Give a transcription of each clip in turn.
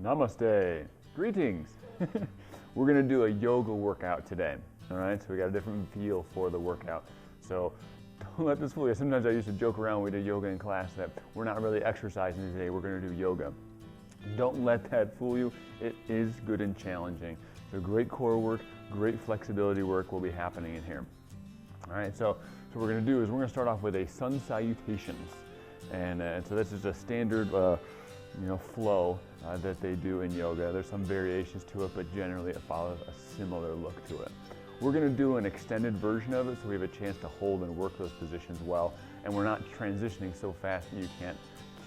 Namaste. Greetings. We're going to do a yoga workout today. All right, so we got a different feel for the workout. So don't let this fool you. Sometimes I used to joke around when we did yoga in class that we're not really exercising today, we're going to do yoga. Don't let that fool you. It is good and challenging. So great core work, great flexibility work will be happening in here. All right, so what we're going to do is we're going to start off with a sun salutations. And so this is a standard flow that they do in yoga. There's some variations to it, but generally it follows a similar look to it. We're going to do an extended version of it so we have a chance to hold and work those positions well, and we're not transitioning so fast that you can't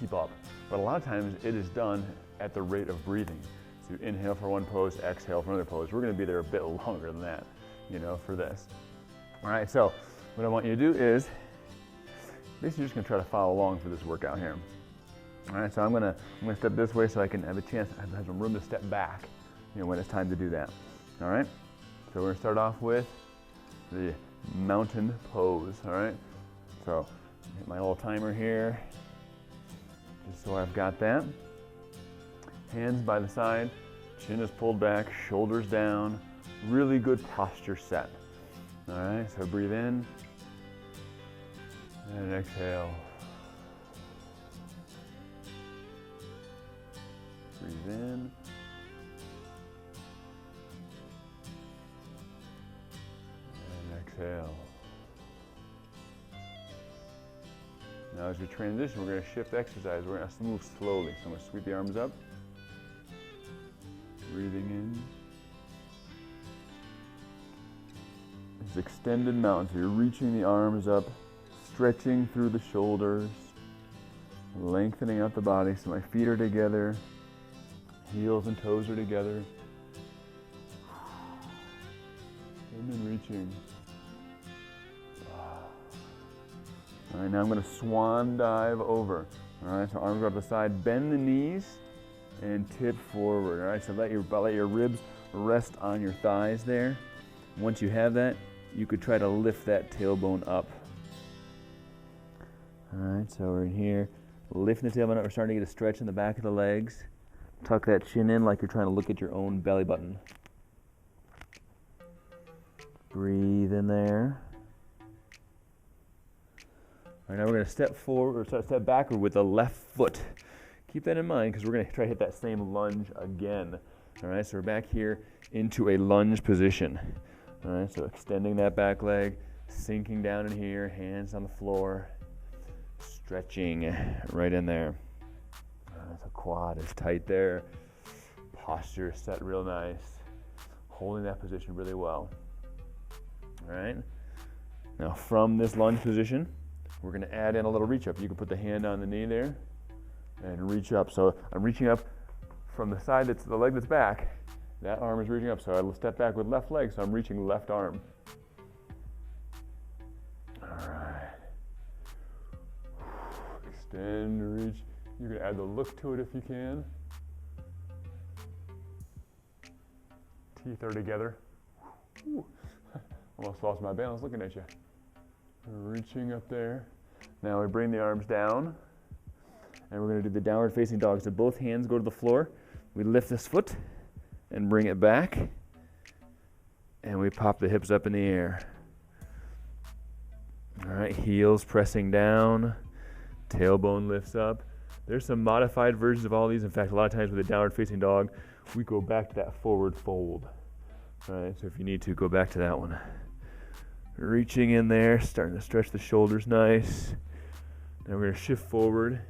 keep up. But a lot of times it is done at the rate of breathing. So you inhale for one pose, exhale for another pose. We're going to be there a bit longer than that, for this. All right, so what I want you to do is basically just going to try to follow along for this workout here. All right, so I'm gonna step this way so I can have a chance, have some room to step back, when it's time to do that. All right, so we're gonna start off with the mountain pose. All right, so hit my little timer here, just so I've got that. Hands by the side, chin is pulled back, shoulders down, really good posture set. All right, so breathe in and exhale. Breathe in. And exhale. Now as we transition, we're going to shift exercise. We're going to move slowly. So I'm going to sweep the arms up. Breathing in. It's extended mountain. So you're reaching the arms up, stretching through the shoulders, lengthening out the body. So my feet are together. Heels and toes are together. And then reaching. All right, now I'm going to swan dive over. All right, so arms go up the side, bend the knees, and tip forward. All right, so let your ribs rest on your thighs there. Once you have that, you could try to lift that tailbone up. All right, so we're in here, lifting the tailbone up. We're starting to get a stretch in the back of the legs. Tuck that chin in like you're trying to look at your own belly button. Breathe in there. All right, now we're going to step forward, or step backward with the left foot. Keep that in mind because we're going to try to hit that same lunge again. All right, so we're back here into a lunge position. All right, so extending that back leg, sinking down in here, hands on the floor, stretching right in there. The quad is tight there. Posture is set real nice. Holding that position really well. All right. Now from this lunge position, we're going to add in a little reach up. You can put the hand on the knee there and reach up. So I'm reaching up from the side that's the leg that's back. That arm is reaching up. So I'll step back with left leg. So I'm reaching left arm. All right. Extend, reach. You can add the look to it if you can. Teeth are together. Whew. Almost lost my balance looking at you. Reaching up there. Now we bring the arms down. And we're going to do the downward facing dog. So both hands go to the floor. We lift this foot and bring it back. And we pop the hips up in the air. All right, heels pressing down. Tailbone lifts up. There's some modified versions of all these. In fact, a lot of times with a downward facing dog, we go back to that forward fold. All right, so if you need to, go back to that one. Reaching in there, starting to stretch the shoulders nice. Now we're going to shift forward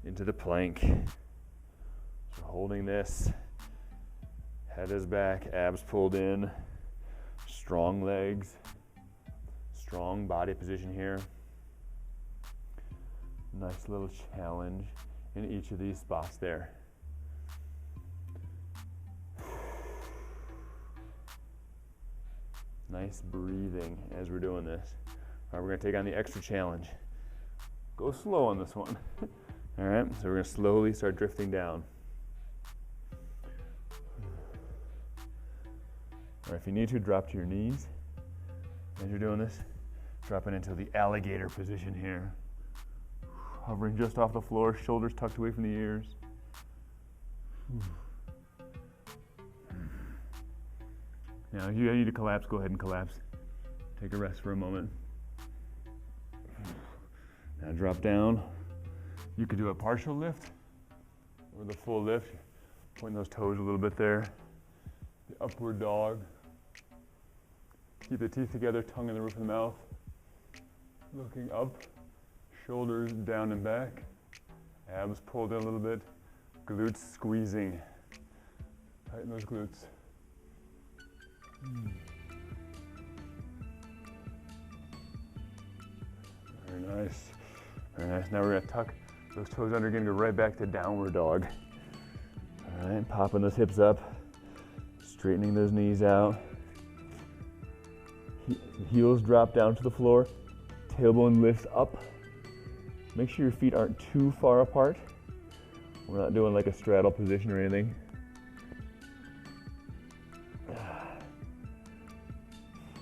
into the plank. So holding this, head is back, abs pulled in, strong legs, strong body position here. Nice little challenge in each of these spots there. Nice breathing as we're doing this. All right, we're going to take on the extra challenge. Go slow on this one. All right, so we're going to slowly start drifting down. Or if you need to, drop to your knees as you're doing this. Dropping into the alligator position here. Hovering just off the floor, shoulders tucked away from the ears. Now, if you need to collapse, go ahead and collapse. Take a rest for a moment. Now drop down. You could do a partial lift or the full lift. Point those toes a little bit there. The upward dog. Keep the teeth together, tongue in the roof of the mouth. Looking up, shoulders down and back. Abs pulled in a little bit. Glutes squeezing. Tighten those glutes. Very nice. Very nice. Now we're going to tuck those toes under again, go right back to downward dog. All right, popping those hips up, straightening those knees out. Heels drop down to the floor, tailbone lifts up. Make sure your feet aren't too far apart. We're not doing like a straddle position or anything.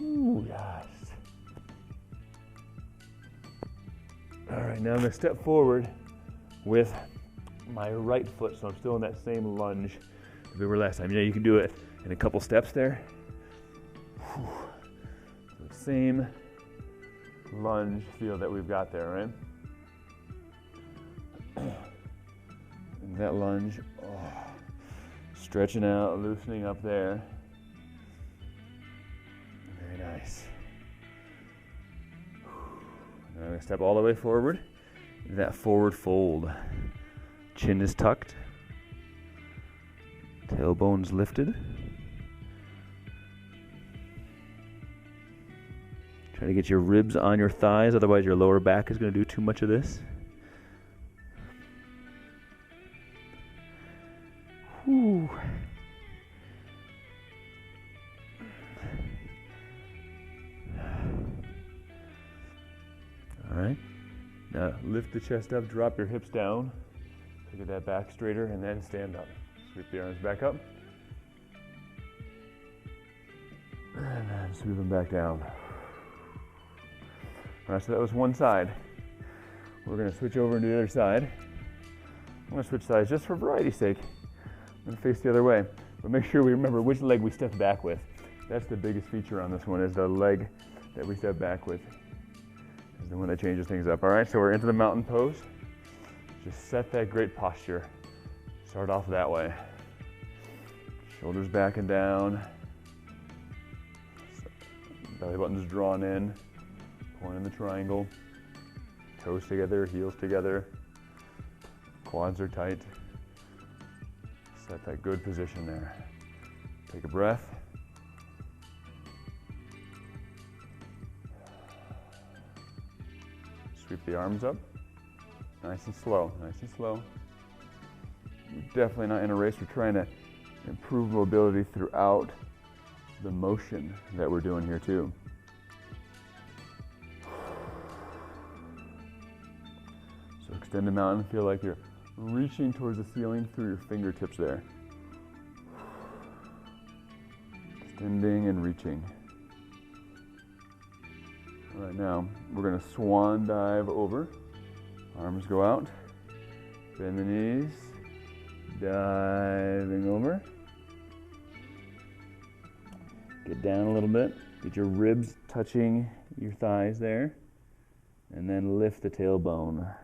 Ooh, yes. All right, now I'm going to step forward with my right foot, so I'm still in that same lunge as we were last time. You can do it in a couple steps there. Whew. So same lunge feel that we've got there, right? And that lunge, stretching out, loosening up there. Very nice. Now I'm going to step all the way forward. That forward fold. Chin is tucked. Tailbone's lifted. Try to get your ribs on your thighs, otherwise your lower back is going to do too much of this. Whew. All right. Now lift the chest up, drop your hips down. So get that back straighter and then stand up. Sweep the arms back up. And then sweep them back down. All right, so that was one side. We're going to switch over to the other side. I'm going to switch sides just for variety's sake. I'm going to face the other way. But make sure we remember which leg we step back with. That's the biggest feature on this one, is the leg that we step back with. Is the one that changes things up. All right, so we're into the mountain pose. Just set that great posture. Start off that way. Shoulders back and down. Belly button's drawn in. Point in the triangle. Toes together, heels together. Quads are tight. Set that good position there. Take a breath. Sweep the arms up. Nice and slow, nice and slow. We're definitely not in a race. We're trying to improve mobility throughout the motion that we're doing here too. So extend them out and feel like you're reaching towards the ceiling through your fingertips there. Extending and reaching. All right, now we're going to swan dive over. Arms go out. Bend the knees. Diving over. Get down a little bit. Get your ribs touching your thighs there. And then lift the tailbone.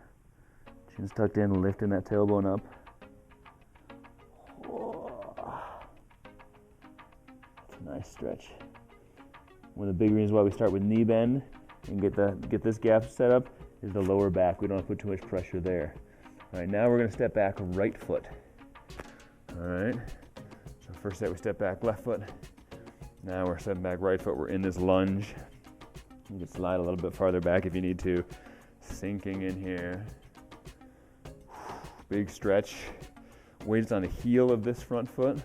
Chin's tucked in, lifting that tailbone up. That's a nice stretch. One of the big reasons why we start with knee bend and get this gap set up is the lower back. We don't have to put too much pressure there. All right, now we're going to step back right foot. All right, so first set we step back left foot. Now we're stepping back right foot. We're in this lunge. You can slide a little bit farther back if you need to. Sinking in here. Big stretch. Weight's on the heel of this front foot.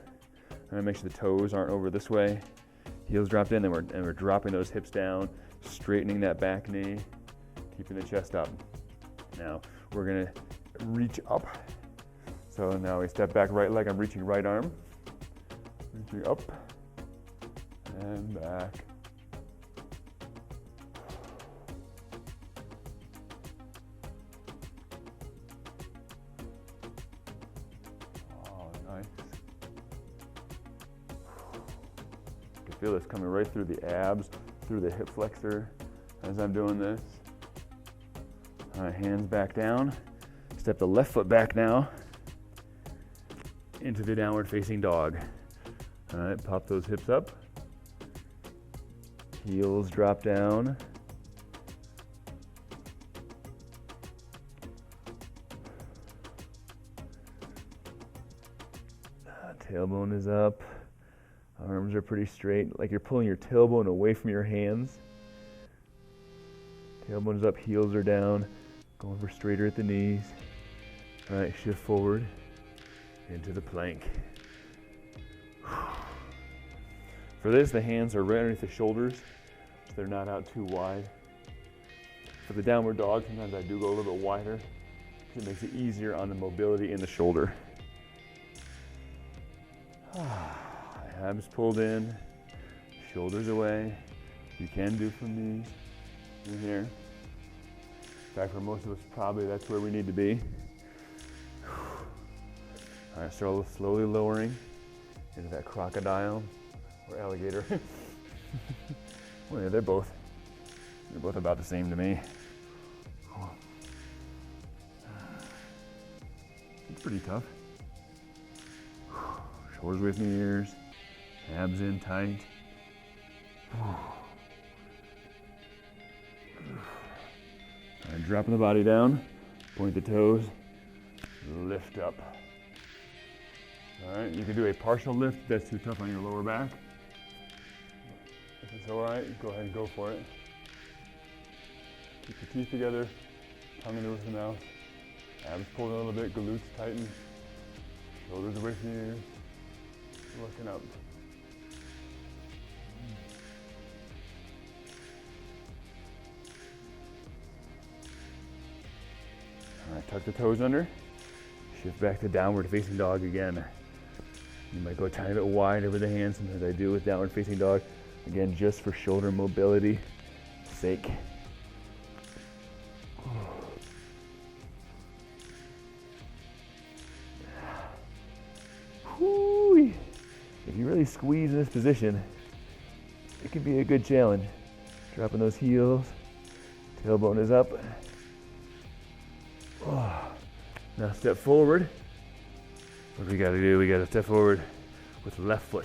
All right, make sure the toes aren't over this way. Heels dropped in, and we're dropping those hips down, straightening that back knee, keeping the chest up. Now we're gonna reach up. So now we step back right leg, I'm reaching right arm. Reaching up and back. feel this coming right through the abs, through the hip flexor as I'm doing this. All right, hands back down. Step the left foot back now into the downward facing dog. All right, pop those hips up. Heels drop down. Tailbone is up. Arms are pretty straight, like you're pulling your tailbone away from your hands. Tailbone is up, heels are down. Going for straighter at the knees. All right, shift forward into the plank. For this, the hands are right underneath the shoulders, so they're not out too wide. For the downward dog, sometimes I do go a little bit wider, because it makes it easier on the mobility in the shoulder. Abs pulled in, shoulders away. You can do from these in here. In fact, for most of us, probably that's where we need to be. All right, so slowly lowering into that crocodile or alligator. Well, yeah, they're both about the same to me. It's pretty tough. Shoulders away from the ears, abs in tight. And dropping the body down, point the toes, lift up. All right, you can do a partial lift if that's too tough on your lower back. If it's all right, go ahead and go for it. Keep your teeth together, tongue in the roof of the mouth. Abs pulled in a little bit, glutes tighten, shoulders away from the ears, looking up. All right, tuck the toes under. Shift back to downward facing dog again. You might go a tiny bit wider with the hands, sometimes I do with downward facing dog. Again, just for shoulder mobility sake. Whoo-wee. If you really squeeze in this position, it can be a good challenge. Dropping those heels, tailbone is up. Oh. Now step forward. What do we gotta do? We gotta step forward with left foot.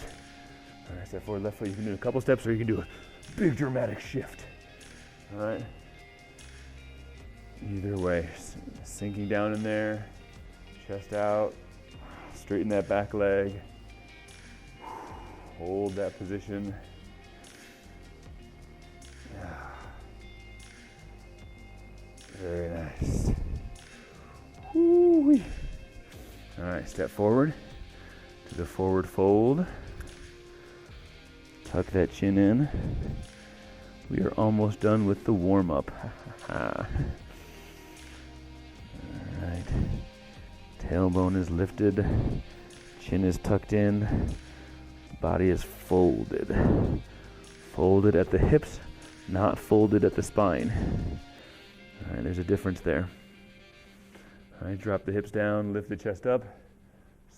All right, step forward, left foot. You can do a couple steps or you can do a big dramatic shift. All right. Either way, sinking down in there, chest out, straighten that back leg. Hold that position. Very nice. Woo-wee. All right, step forward to the forward fold. Tuck that chin in. We are almost done with the warm-up. All right. Tailbone is lifted. Chin is tucked in. Body is folded. Folded at the hips, not folded at the spine. All right, there's a difference there. All right, drop the hips down, lift the chest up,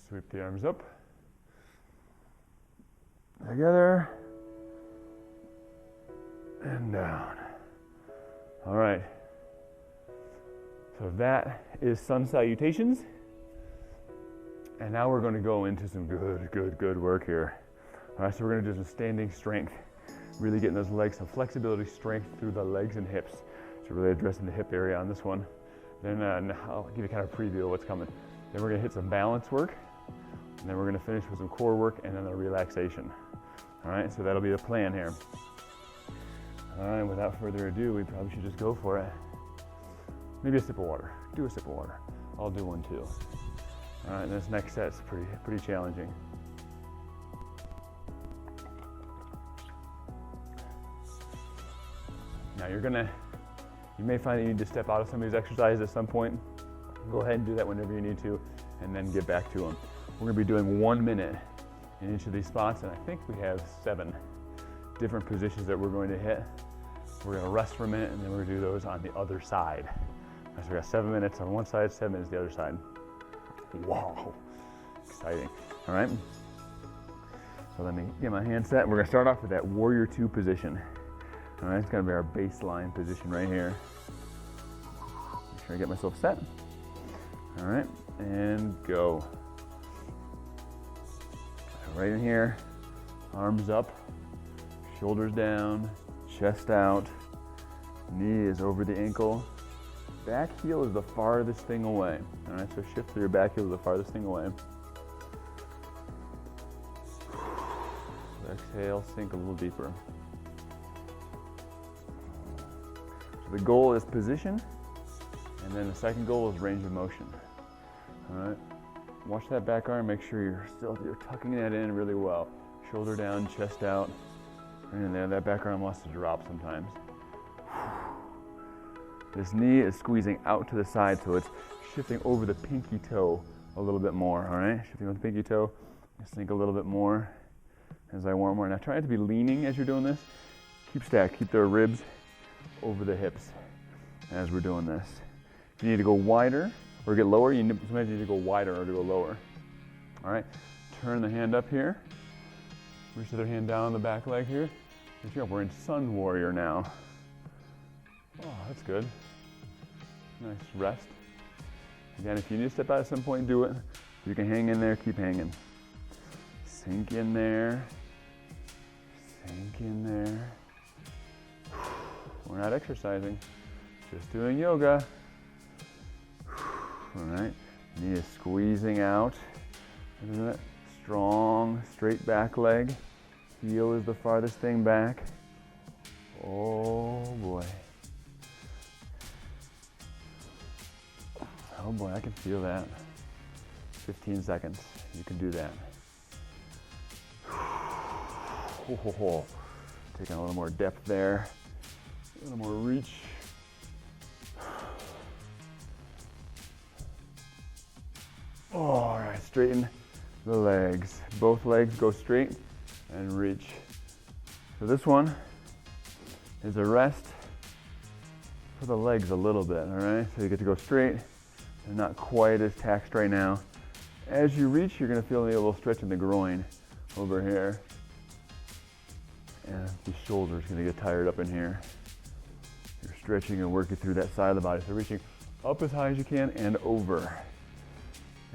sweep the arms up. Together, and down. All right, so that is sun salutations. And now we're gonna go into some good work here. All right, so we're gonna do some standing strength, really getting those legs, some flexibility, strength through the legs and hips. So really addressing the hip area on this one. Then I'll give you kind of a preview of what's coming. Then we're gonna hit some balance work, and then we're gonna finish with some core work and then a relaxation. All right, so that'll be the plan here. All right, without further ado, we probably should just go for it. Maybe a sip of water. Do a sip of water. I'll do one too. All right, and this next set's pretty challenging. Now you may find that you need to step out of some of these exercises at some point. Go ahead and do that whenever you need to, and then get back to them. We're gonna be doing 1 minute in each of these spots, and I think we have 7 different positions that we're going to hit. We're gonna rest for a minute, and then we're gonna do those on the other side. So we got 7 minutes on one side, 7 minutes the other side. Wow, exciting. All right. So let me get my hand set. We're gonna start off with that Warrior Two position. All right, it's gonna be our baseline position right here. Make sure I get myself set. All right, and go. Right in here, arms up, shoulders down, chest out, knee is over the ankle. Back heel is the farthest thing away. All right, so shift through your back heel is the farthest thing away. Exhale, sink a little deeper. So the goal is position, and then the second goal is range of motion. All right, watch that back arm, make sure you're tucking that in really well. Shoulder down, chest out, and there, that back arm wants to drop sometimes. This knee is squeezing out to the side, so it's shifting over the pinky toe a little bit more, all right? Shifting over the pinky toe, sink a little bit more as I warm more. Now try not to be leaning as you're doing this. Keep stacked, keep the ribs over the hips as we're doing this. If you need to go wider or get lower, sometimes you need to go wider or to go lower. All right, turn the hand up here. Reach the other hand down the back leg here. We're in Sun Warrior now. Oh, that's good. Nice rest. Again, if you need to step out at some point, do it. You can hang in there, keep hanging. Sink in there. Sink in there. We're not exercising, just doing yoga. All right, knee is squeezing out. Isn't it? Strong, straight back leg. Heel is the farthest thing back. Oh boy. Oh boy, I can feel that. 15 seconds, you can do that. Taking a little more depth there, a little more reach. All right, straighten the legs. Both legs go straight and reach. So this one is a rest for the legs a little bit, all right? So you get to go straight. They're not quite as taxed right now. As you reach, you're gonna feel a little stretch in the groin over here. And the shoulder's gonna get tired up in here. You're stretching and working through that side of the body. So reaching up as high as you can and over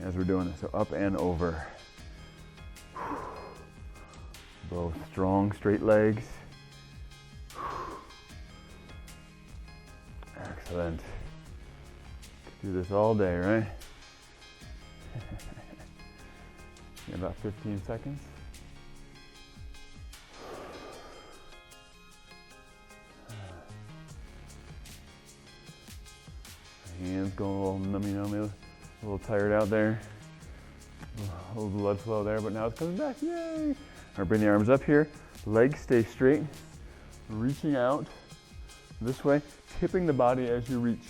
as we're doing this. So up and over. Both strong, straight legs. Excellent. Do this all day, right? In about 15 seconds. Hands going a little nummy, a little tired out there. A little blood flow there, but now it's coming back, yay! All right, bring the arms up here. Legs stay straight. Reaching out this way, tipping the body as you reach.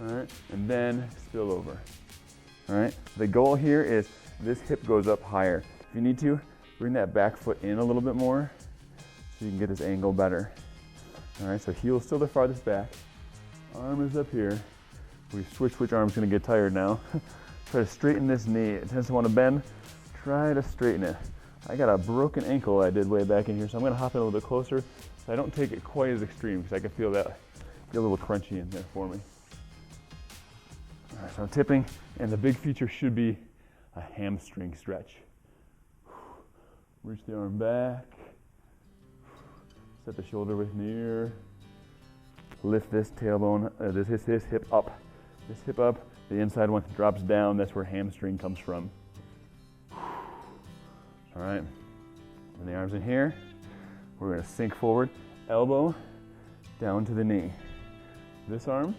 All right, and then spill over. All right, the goal here is this hip goes up higher. If you need to, bring that back foot in a little bit more so you can get this angle better. All right, so heel is still the farthest back. Arm is up here. We switch which arm's gonna get tired now. Try to straighten this knee. It tends to want to bend. Try to straighten it. I got a broken ankle I did way back in here, so I'm gonna hop in a little bit closer so I don't take it quite as extreme because I can feel that get a little crunchy in there for me. All right, so I'm tipping, and the big feature should be a hamstring stretch. Reach the arm back. Set the shoulder width near. Lift this tailbone, this hip up. This hip up, the inside one drops down. That's where hamstring comes from. All right, and the arms in here. We're gonna sink forward, elbow down to the knee. This arm,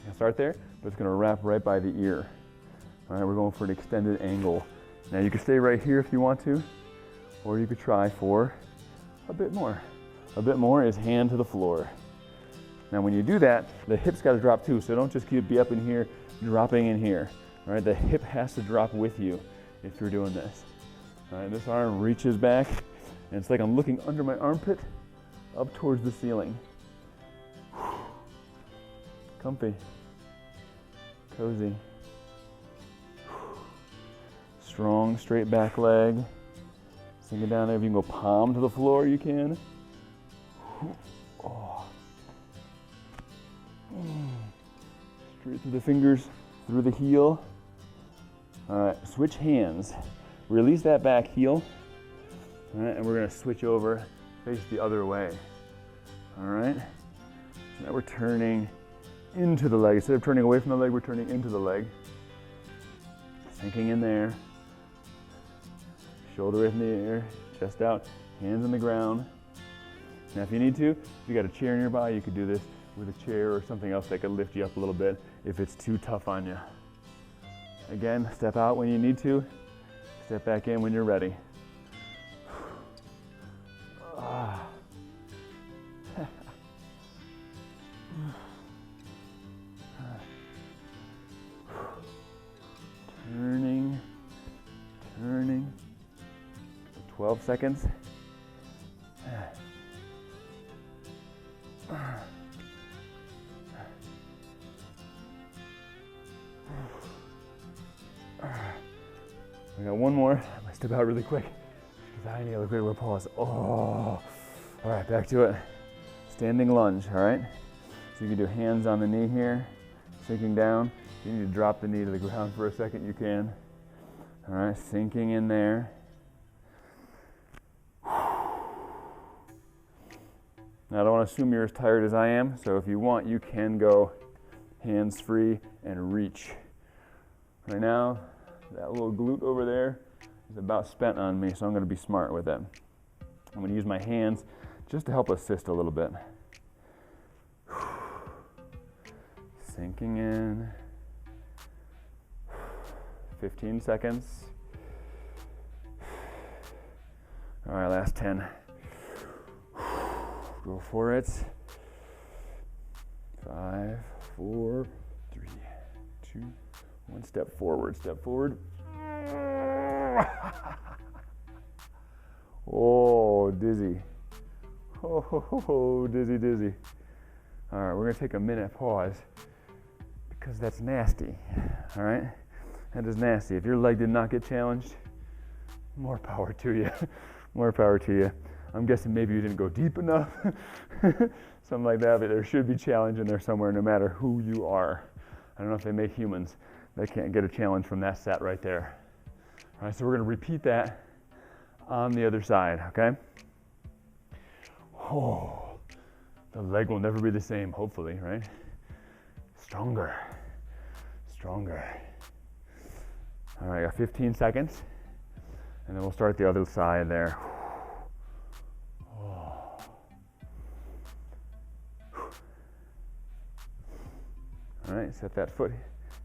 I start there, but it's gonna wrap right by the ear. All right, we're going for an extended angle. Now you can stay right here if you want to, or you could try for a bit more. A bit more is hand to the floor. Now when you do that, the hip's gotta drop too, so don't just be up in here, dropping in here. All right, the hip has to drop with you if you're doing this. All right, this arm reaches back, and it's like I'm looking under my armpit up towards the ceiling. Comfy, cozy. Strong, straight back leg. Sink it down there. If you can go palm to the floor, you can. Oh. Straight through the fingers, through the heel. All right, switch hands. Release that back heel. All right, and we're gonna switch over, face the other way. All right, so now we're turning into the leg. Instead of turning away from the leg, we're turning into the leg. Sinking in there. Shoulder width in the air, chest out, hands on the ground. Now if you need to, if you got a chair nearby, you could do this with a chair or something else that could lift you up a little bit if it's too tough on you. Again, step out when you need to, step back in when you're ready. Turning, turning. 12 seconds. We got one more. I'm gonna step out really quick because I need a little pause. Oh, all right, back to it. Standing lunge, all right? So you can do hands on the knee here, sinking down. If you need to drop the knee to the ground for a second, you can. All right, sinking in there. Now I don't want to assume you're as tired as I am, so if you want, you can go hands free and reach. Right now, that little glute over there is about spent on me, so I'm going to be smart with it. I'm going to use my hands just to help assist a little bit. Sinking in. 15 seconds. All right, last 10. Go for it. 5, 4, 3, 2, 1. Step forward, step forward. Oh, dizzy. Oh, dizzy, dizzy. All right, we're gonna take a minute pause because that's nasty. All right, that is nasty. If your leg did not get challenged, more power to you. More power to you. I'm guessing maybe you didn't go deep enough, something like that, but there should be challenge in there somewhere no matter who you are. I don't know if they make humans that can't get a challenge from that set right there. All right, so we're gonna repeat that on the other side, okay? Oh, the leg will never be the same, hopefully, right? Stronger, stronger. All right, I got 15 seconds, and then we'll start the other side there. All right, set that foot.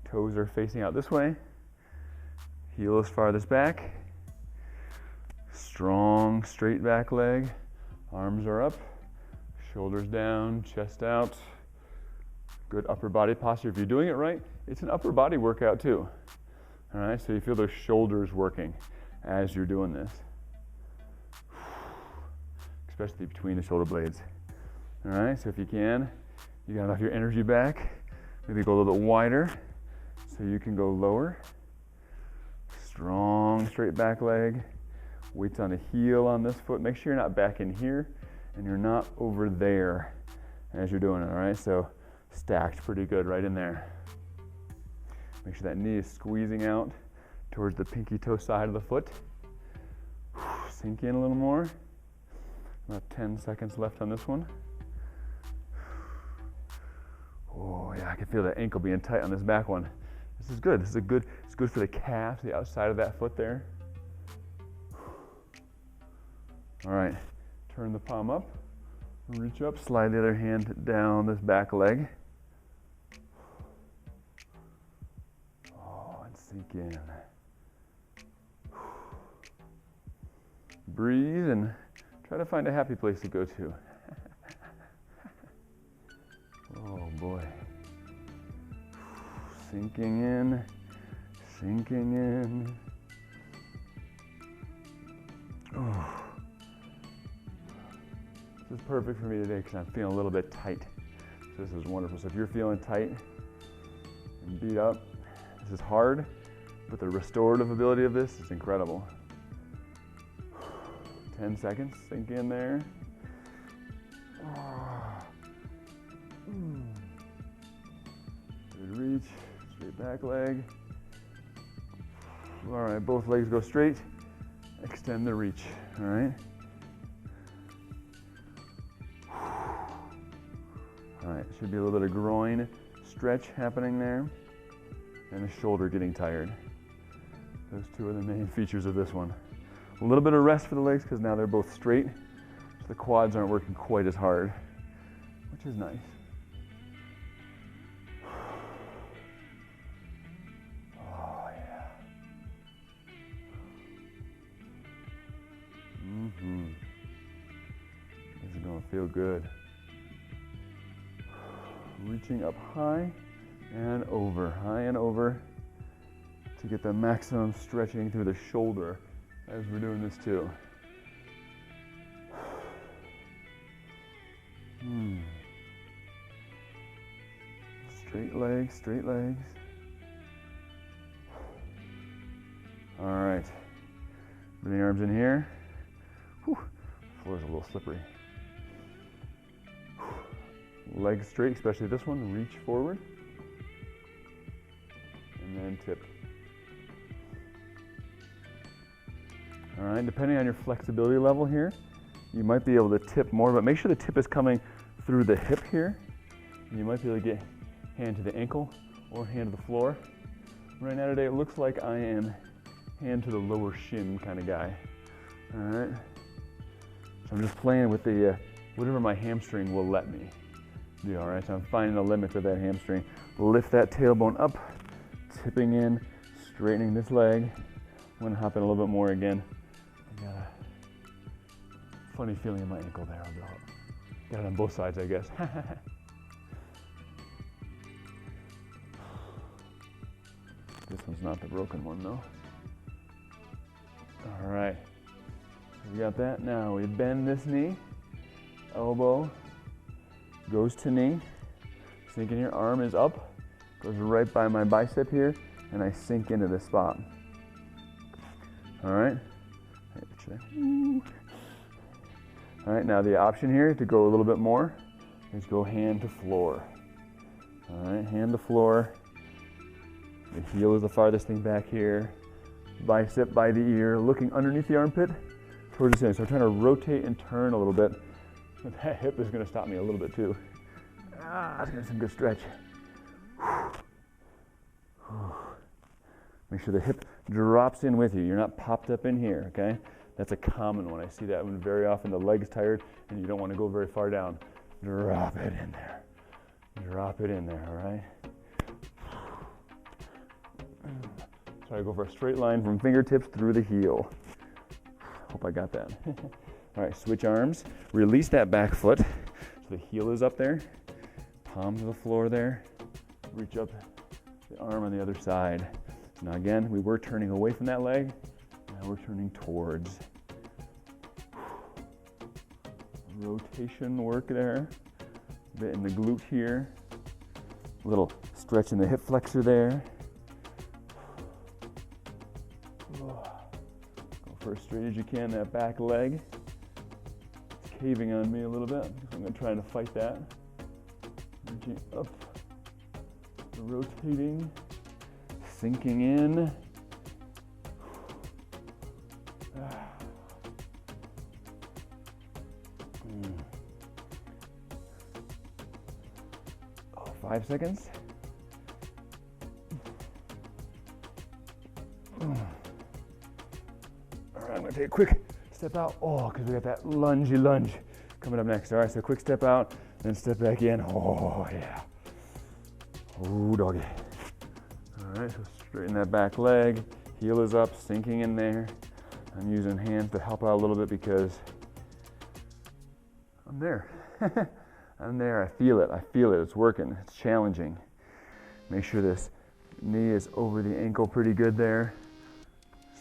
Toes are facing out this way. Heel is farthest back. Strong, straight back leg. Arms are up. Shoulders down, chest out. Good upper body posture. If you're doing it right, it's an upper body workout too. All right, so you feel those shoulders working as you're doing this. Especially between the shoulder blades. All right, so if you can, you got enough of your energy back. Maybe go a little bit wider so you can go lower. Strong straight back leg. Weights on the heel on this foot. Make sure you're not back in here and you're not over there as you're doing it, all right? So stacked pretty good right in there. Make sure that knee is squeezing out towards the pinky toe side of the foot. Sink in a little more. About 10 seconds left on this one. Oh yeah, I can feel the ankle being tight on this back one. This is good. This is it's good for the calf, the outside of that foot there. All right, turn the palm up, reach up, slide the other hand down this back leg. Oh, and sink in. Breathe and try to find a happy place to go to. Oh boy. Sinking in, sinking in. Oh. This is perfect for me today because I'm feeling a little bit tight. So this is wonderful. So if you're feeling tight and beat up, this is hard, but the restorative ability of this is incredible. 10 seconds, sink in there. Good reach, straight back leg. All right, both legs go straight. Extend the reach, all right? All right, should be a little bit of groin stretch happening there and the shoulder getting tired. Those two are the main features of this one. A little bit of rest for the legs because now they're both straight, so the quads aren't working quite as hard, which is nice. Oh yeah. This is gonna feel good. Reaching up high and over to get the maximum stretching through the shoulder as we're doing this too. Straight legs, straight legs. All right, bring the arms in here. Whew. The floor's a little slippery. Legs straight, especially this one, reach forward. And then tip. All right, depending on your flexibility level here, you might be able to tip more, but make sure the tip is coming through the hip here. And you might be able to get hand to the ankle or hand to the floor. Right now today, it looks like I am hand to the lower shin kind of guy. All right, so I'm just playing with the, whatever my hamstring will let me do. All right, so I'm finding the limits of that hamstring. Lift that tailbone up, tipping in, straightening this leg. I'm gonna hop in a little bit more again. I got a funny feeling in my ankle there. Got it on both sides, I guess. This one's not the broken one though. All right, so we got that. Now we bend this knee, elbow goes to knee, sinking your arm is up, goes right by my bicep here, and I sink into this spot. All right. All right, now the option here to go a little bit more is go hand to floor. All right, hand to floor. The heel is the farthest thing back here. Bicep by the ear, looking underneath the armpit towards the center. So I'm trying to rotate and turn a little bit. But that hip is going to stop me a little bit too. That's going to be some good stretch. Make sure the hip drops in with you. You're not popped up in here, okay? That's a common one. I see that one very often. The leg's tired and you don't want to go very far down. Drop it in there. Drop it in there, all right? So I go for a straight line from fingertips through the heel. Hope I got that. All right, switch arms. Release that back foot. So the heel is up there. Palm to the floor there. Reach up the arm on the other side. So now again, we were turning away from that leg. Now we're turning towards. Rotation work there. A bit in the glute here. A little stretch in the hip flexor there. Go for as straight as you can, that back leg. It's caving on me a little bit, so I'm going to try to fight that. Reaching up, rotating, sinking in. 5 seconds. All right, I'm going to take a quick step out. Oh, because we got that lungy lunge coming up next. All right, so quick step out, then step back in. Oh, yeah. Oh, doggy. All right, so straighten that back leg. Heel is up, sinking in there. I'm using hands to help out a little bit because I'm there. I'm there, I feel it, it's working, it's challenging. Make sure this knee is over the ankle pretty good there.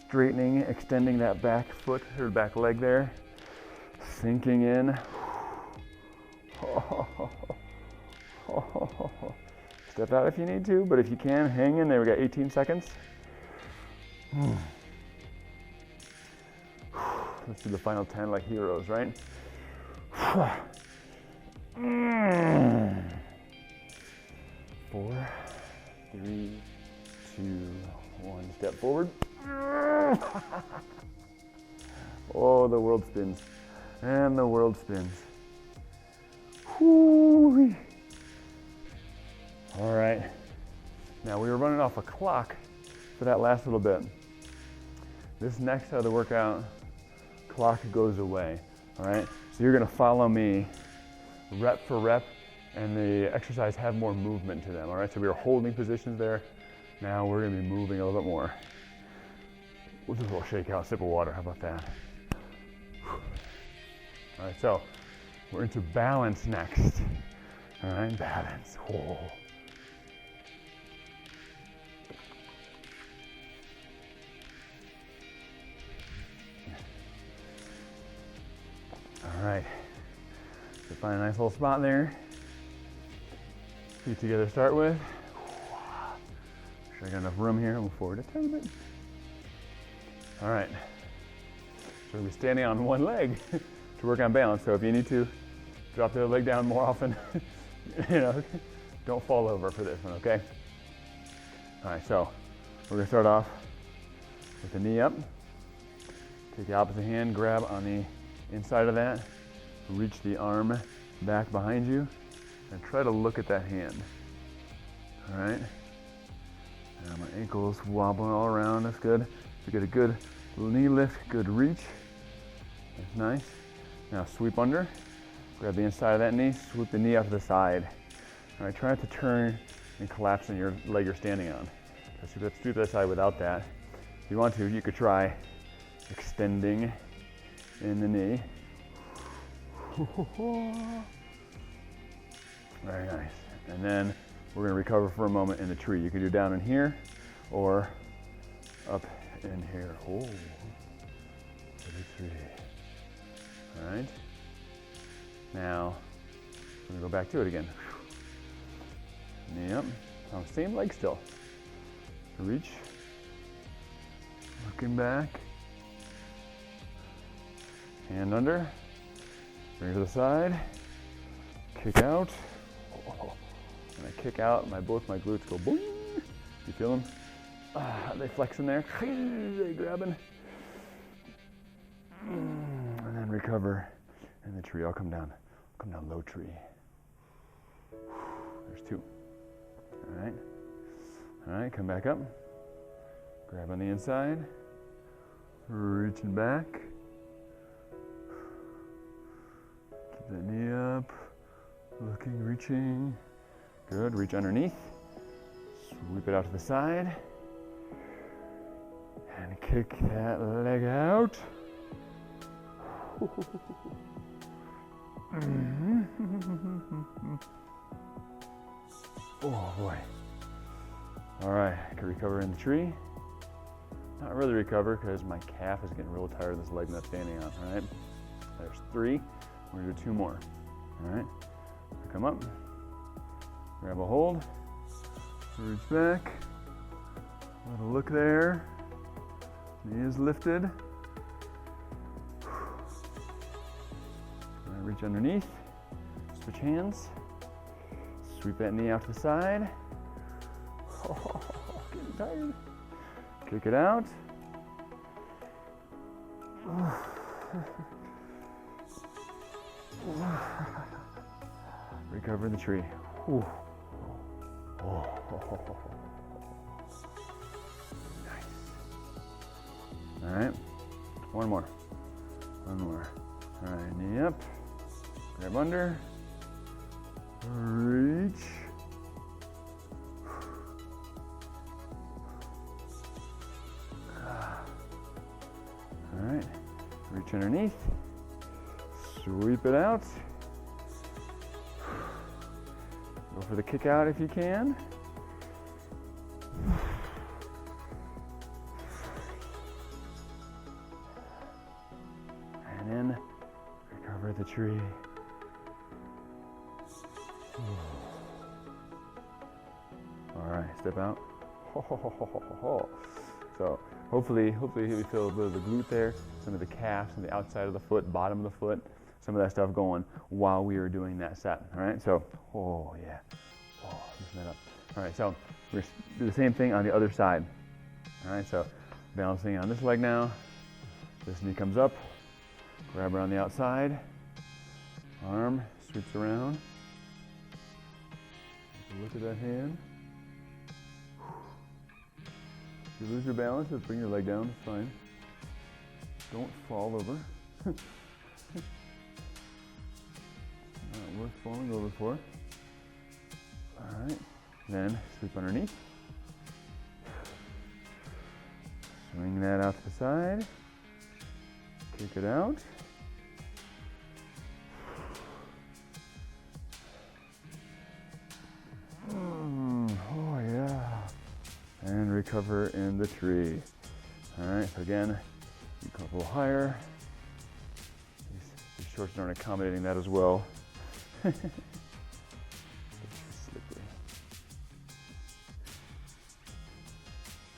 Straightening, extending that back foot or back leg there. Sinking in. Step out if you need to, but if you can, hang in there. We got 18 seconds. Let's do the final 10 like heroes, right? 4, 3, 2, 1. Step forward. Oh, the world spins. And the world spins. Whoo-wee. All right. Now we were running off a clock for that last little bit. This next side of the workout, clock goes away. All right. So you're gonna follow me rep for rep, and the exercise have more movement to them. All right. So we were holding positions there. Now we're gonna be moving a little bit more. We'll do a little shake out, sip of water. How about that? All right. So we're into balance next. All right. Balance. Whoa. All right, so find a nice little spot there. Feet together to start with. Sure I got enough room here. Move forward a tiny bit. All right, so we'll be standing on one leg to work on balance. So if you need to drop the other leg down more often, don't fall over for this one, okay? All right, so we're gonna start off with the knee up. Take the opposite hand, grab on the inside of that, reach the arm back behind you, and try to look at that hand. All right? Now my ankle's wobbling all around, that's good. So get a good knee lift, good reach. That's nice. Now sweep under, grab the inside of that knee, swoop the knee out to the side. All right, try not to turn and collapse on your leg you're standing on. So sweep to the side without that. If you want to, you could try extending in the knee. Very nice. And then we're going to recover for a moment in the tree. You can do down in here or up in here. Oh, for the tree. All right. Now we're going to go back to it again. Knee up. Same leg still. Reach. Looking back. Hand under, bring it to the side, kick out. Oh, when I kick out, both my glutes go boing. You feel them? They flex in there. They grabbing. And then recover in the tree. I'll come down low tree. There's 2. All right, come back up. Grab on the inside, reaching back. The knee up, looking, reaching. Good, reach underneath. Sweep it out to the side. And kick that leg out. Oh boy. All right, I can recover in the tree. Not really recover because my calf is getting real tired of this leg I'm standing on, all right? There's 3. We're gonna do 2 more, all right? Come up, grab a hold, reach back, little look there, knee is lifted. Reach underneath, switch hands, sweep that knee out to the side. Oh, getting tired. Kick it out. Recover the tree. Ooh. Oh. Nice. All right. One more. All right, knee up. Grab under. Reach. All right. Reach underneath. Sweep it out. Go for the kick out if you can. And then recover the tree. All right, step out. So Hopefully we feel a little of the glute there, some of the calves on the outside of the foot, bottom of the foot, some of that stuff going while we are doing that set. All right, so, oh yeah, oh, loosen that up. All right, so we're gonna do the same thing on the other side. All right, so balancing on this leg now. This knee comes up, grab her on the outside, arm sweeps around. Look at that hand. If you lose your balance, just bring your leg down, it's fine. Don't fall over. Not worth falling over for. All right, then sweep underneath. Swing that out to the side. Kick it out. Oh yeah. And recover in the tree. All right, so again, you come up a little higher. These shorts aren't accommodating that as well. Slippery.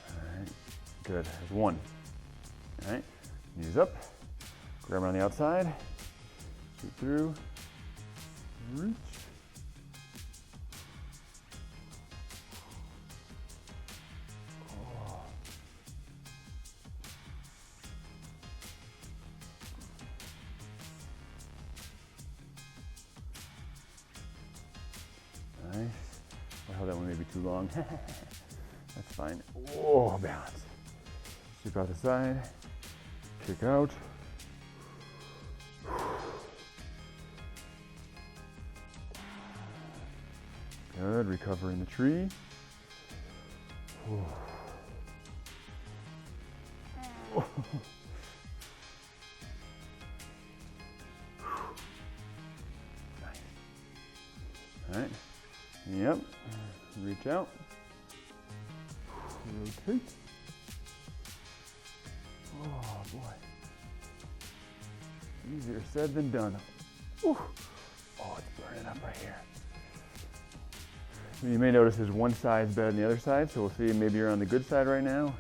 All right, good, there's one. All right, knees up, grab around the outside, sweep through, reach. Nice. I held that one maybe too long. That's fine. Oh, balance. Sweep out the side. Kick out. Good. Recover in the tree. Nice. All right. Yep. Reach out. Rotate. Oh boy. Easier said than done. Whew. Oh, it's burning up right here. You may notice there's one side better than the other side, so we'll see maybe you're on the good side right now,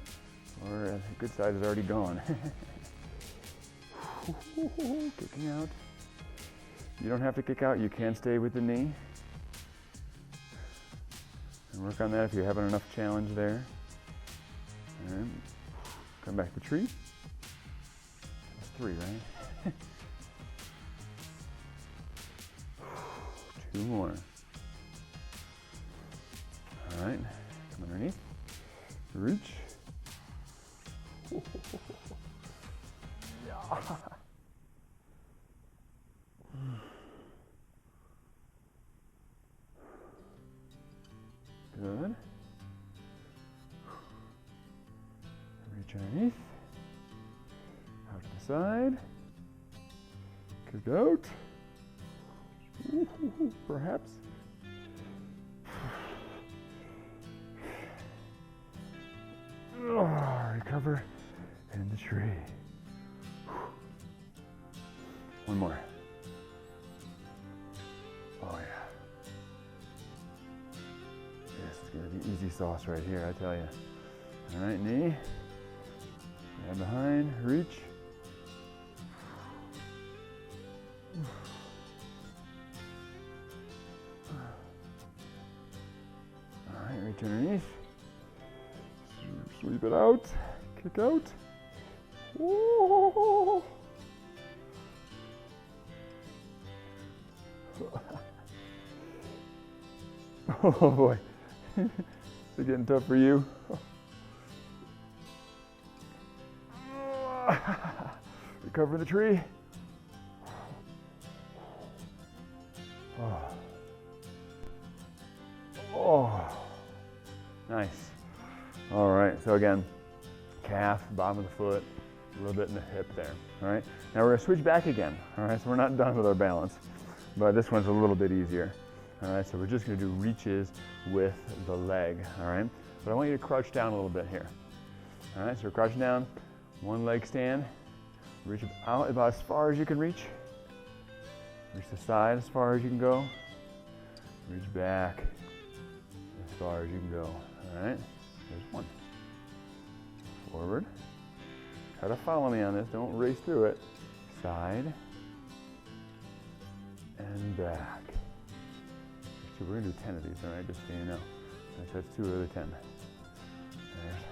or the good side is already gone. Kicking out. You don't have to kick out, you can stay with the knee. And work on that if you're having enough challenge there. And come back to tree. That's 3, right? 2 more. All right, come underneath, reach. Yeah. Good. Reach underneath, out to the side, kick out, perhaps. Recover in the tree. One more. Oh yeah. This is gonna be easy sauce right here, I tell you. All right, knee. Grab behind, reach. All right, reach underneath. Sweep it out, kick out. Whoa. Oh boy, is it getting tough for you? Recover the tree. Oh. Oh, nice. All right, so again, calf, bottom of the foot, a little bit in the hip there, all right? Now we're gonna switch back again, all right? So we're not done with our balance, but this one's a little bit easier, all right? So we're just gonna do reaches with the leg, all right? But I want you to crouch down a little bit here, all right? So we're crouching down, one leg stand, reach out about as far as you can reach, reach the side as far as you can go, reach back as far as you can go, all right? There's 1, forward. Try to follow me on this, don't race through it. Side, and back. Actually, we're gonna do 10 of these, all right, just so you know. That's 2 out of 10. There's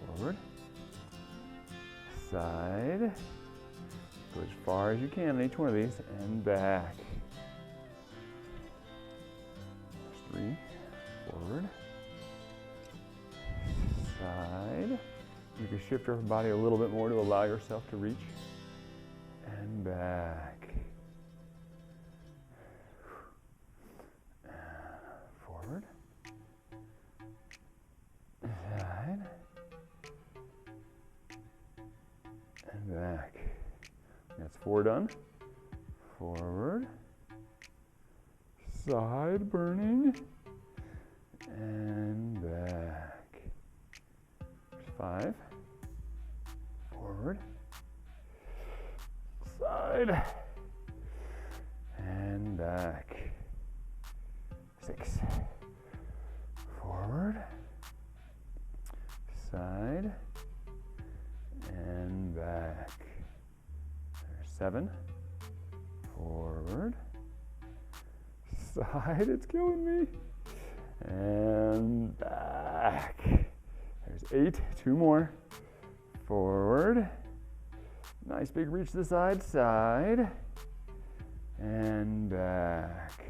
forward, side, go as far as you can in each one of these, and back. There's 3, forward, side. You can shift your body a little bit more to allow yourself to reach, and back. Forward, side, and back. That's 4 done. Forward, side burning, and back. There's 5. Forward, side, and back. 6. Forward, side, and back. There's 7. Forward, side, it's killing me, and back. There's 8, 2 more. Forward, nice big reach to the side, side, and back.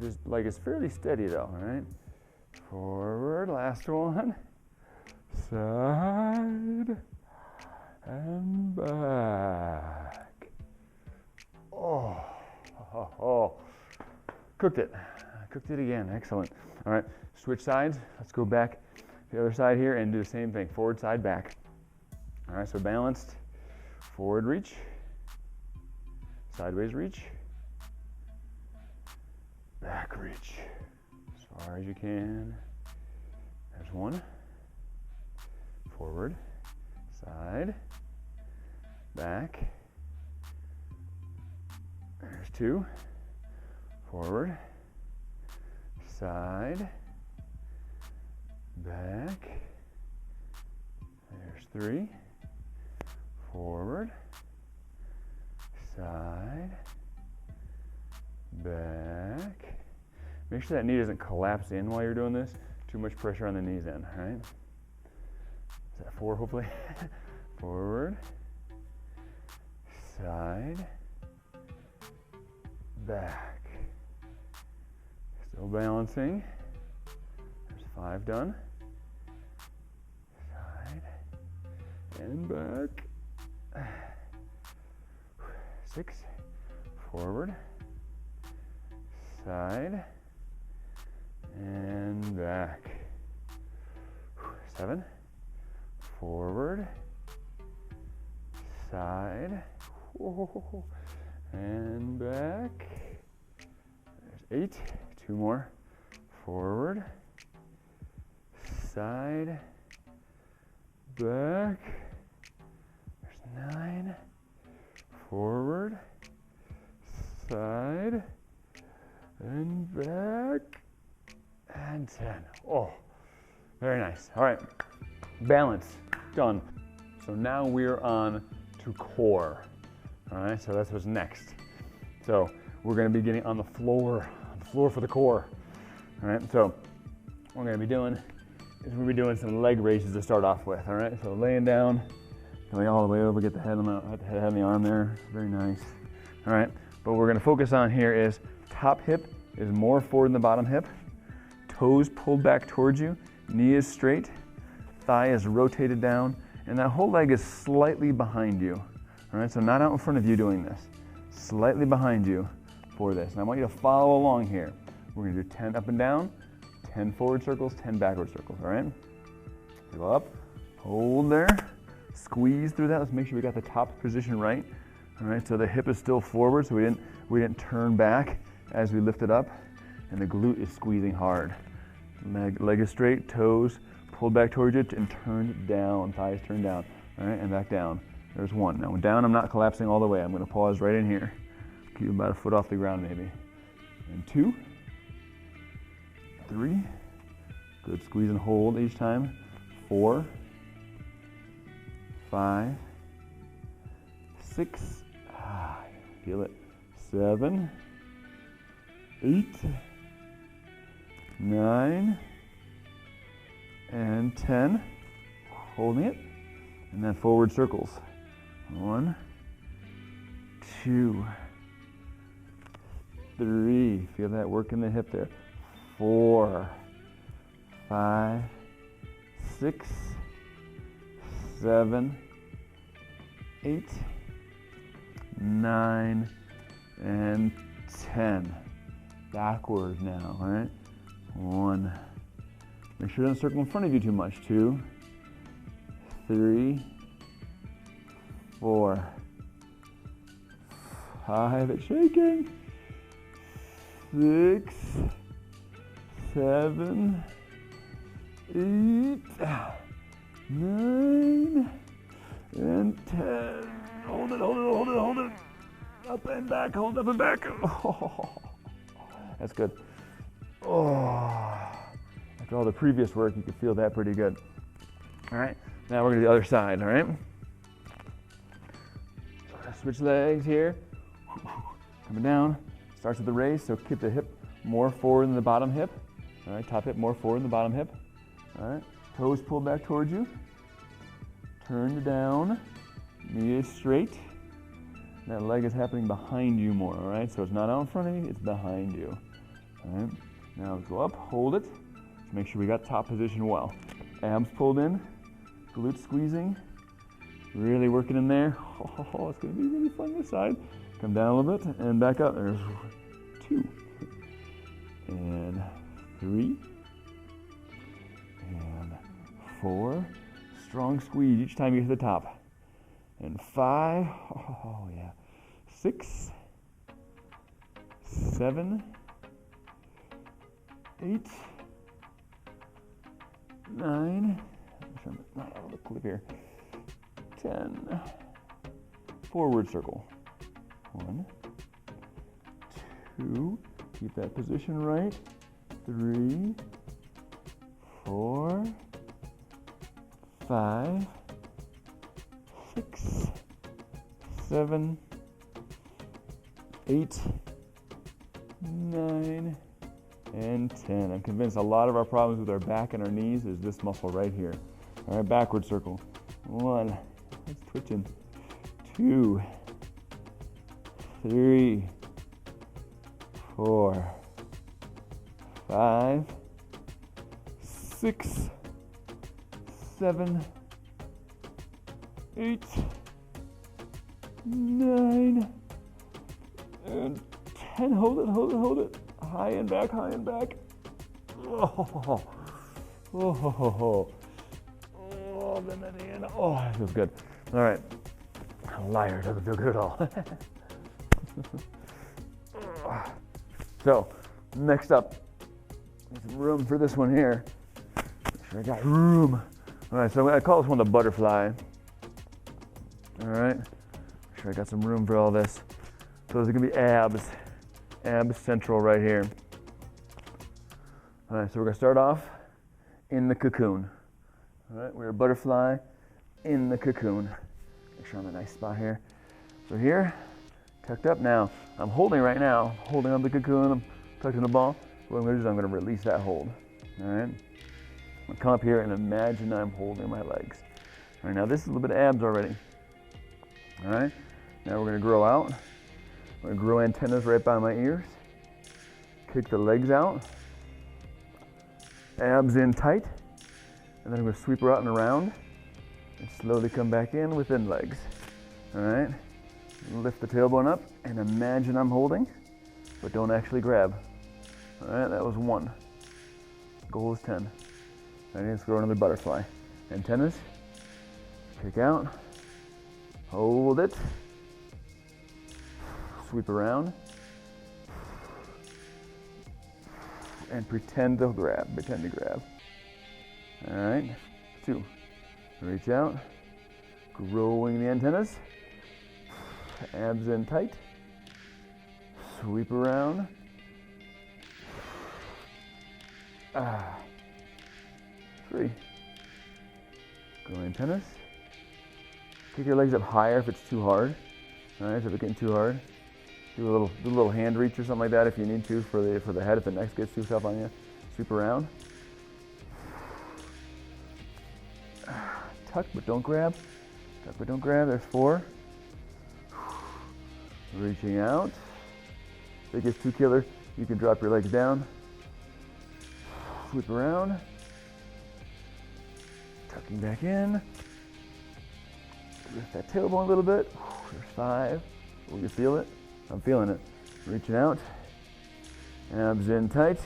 This leg is fairly steady though, all right? Forward, last one, side, and back. Oh, cooked it again, excellent. All right, switch sides, let's go back to the other side here and do the same thing, forward, side, back. All right, so balanced, forward reach, sideways reach, back reach, as far as you can. There's 1, forward, side, back. There's 2, forward, side, back. There's 3, forward, side, back. Make sure that knee doesn't collapse in while you're doing this. Too much pressure on the knees in, all right? Is that 4, hopefully? Forward, side, back. Still balancing. There's 5 done. Side and back. 6, forward, side, and back. 7, forward, side, and back. There's 8, 2 more. Forward, side, back. There's 9, forward, side, and back, and 10. Oh, very nice. All right, balance, done. So now we're on to core. All right, so that's what's next. So we're gonna be getting on the floor for the core. All right, so what we're gonna be doing is we're gonna be doing some leg raises to start off with. All right, so laying down, going all the way over, get the head on the arm there, very nice. All right, but what we're gonna focus on here is top hip is more forward than the bottom hip, toes pulled back towards you, knee is straight, thigh is rotated down, and that whole leg is slightly behind you. All right, so not out in front of you doing this, slightly behind you for this. And I want you to follow along here. We're gonna do 10 up and down, 10 forward circles, 10 backward circles, all right? Go up, hold there, squeeze through that. Let's make sure we got the top position right. All right, so the hip is still forward, so we didn't turn back as we lift it up, and the glute is squeezing hard. Leg is straight, toes pulled back towards you and turned down, thighs turned down, all right, and back down. There's 1. Now when down, I'm not collapsing all the way. I'm gonna pause right in here. Keep about a foot off the ground maybe. And 2, 3, good, squeeze and hold each time. 4, 5, 6, feel it, 7, 8, 9, and 10. Holding it, and then forward circles. 1, 2, 3. Feel that work in the hip there. 4, 5, 6, 7, 8, 9, and 10. Backwards now, all right? 1. Make sure it doesn't circle in front of you too much. 2, 3, 4, 5. It's shaking. 6, 7, 8, 9, and 10. Hold it, hold it, hold it, hold it. Up and back, hold up and back. Oh, that's good. Oh, after all the previous work, you can feel that pretty good. All right, now we're gonna do the other side, all right? So we're gonna switch legs here. Coming down, starts with the raise, so keep the hip more forward than the bottom hip. All right, top hip more forward than the bottom hip. All right, toes pull back towards you. Turn down, knee is straight. That leg is happening behind you more, all right? So it's not out in front of you, it's behind you. All right, now go up, hold it. Make sure we got top position well. Abs pulled in, glutes squeezing, really working in there. Oh, it's gonna be really fun this side. Come down a little bit and back up. There's 2, and 3, and 4. Strong squeeze each time you hit the top. And 5, oh yeah, 6, 7, 8, 9, not out of the clip here, 10, forward circle, 1, 2, keep that position right, 3, 4, 5, 6, 7, 8, 9, and 10. I'm convinced a lot of our problems with our back and our knees is this muscle right here. All right, backward circle. 1, it's twitching. 2, 3, 4, 5, 6, 7, 8, 9, and 10. Hold it, hold it, hold it. High and back, high and back. Oh, bend that in. Oh, that feels good. All right. Liar, doesn't feel good at all. So, next up, there's room for this one here. Make sure I got room. All right, so I call this one the butterfly. All right, make sure I got some room for all this. So those are gonna be abs central right here. All right, so we're gonna start off in the cocoon. All right, we're a butterfly in the cocoon. Make sure I'm in a nice spot here. So here, tucked up now. I'm holding right now, holding on the cocoon, I'm tucked in the ball. What I'm gonna do is I'm gonna release that hold. All right, I'm gonna come up here and imagine I'm holding my legs. All right, now this is a little bit of abs already. All right, now we're gonna grow out. I'm gonna grow antennas right by my ears. Kick the legs out. Abs in tight. And then I'm gonna sweep her out and around and slowly come back in within legs. All right, lift the tailbone up and imagine I'm holding, but don't actually grab. All right, that was 1. Goal is 10. All right, let's grow another butterfly. Antennas, kick out, hold it, sweep around, and pretend to grab, All right, 2, reach out, growing the antennas, abs in tight, sweep around, 3, grow antennas, Kick your legs up higher if it's too hard. All right, so if it's getting too hard, do a little hand reach or something like that if you need to for the head if the neck gets too tough on you. Sweep around. Tuck but don't grab. Tuck but don't grab. There's 4. Reaching out. If it gets too killer, you can drop your legs down. Sweep around. Tucking back in. Lift that tailbone a little bit. There's 5. Oh, you feel it? I'm feeling it. Reaching out. Abs in tight.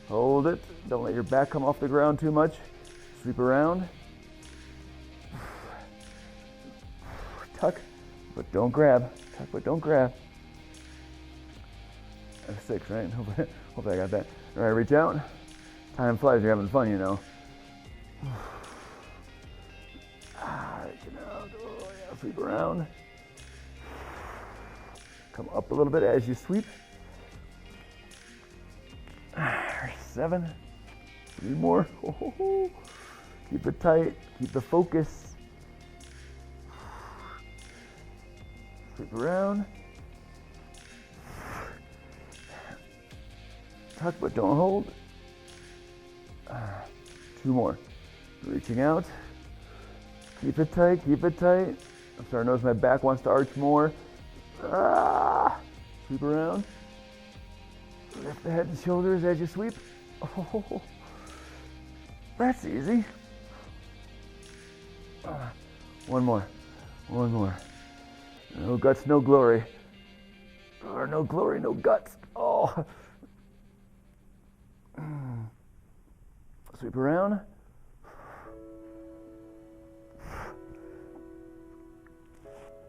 Hold it. Don't let your back come off the ground too much. Sweep around. Tuck, but don't grab. Tuck, but don't grab. That's 6, right? Hopefully I got that. All right, reach out. Time flies. You're having fun, you know. Reaching out. Oh, yeah. Sweep around. Come up a little bit as you sweep. 7. 3 more. Keep it tight. Keep the focus. Sweep around. Tuck but don't hold. 2 more. Reaching out. Keep it tight. Keep it tight. I'm starting to notice my back wants to arch more. Sweep around. Lift the head and shoulders as you sweep. Oh, that's easy. 1 more. 1 more. No guts, no glory. Or no glory, no guts. Oh. Sweep around.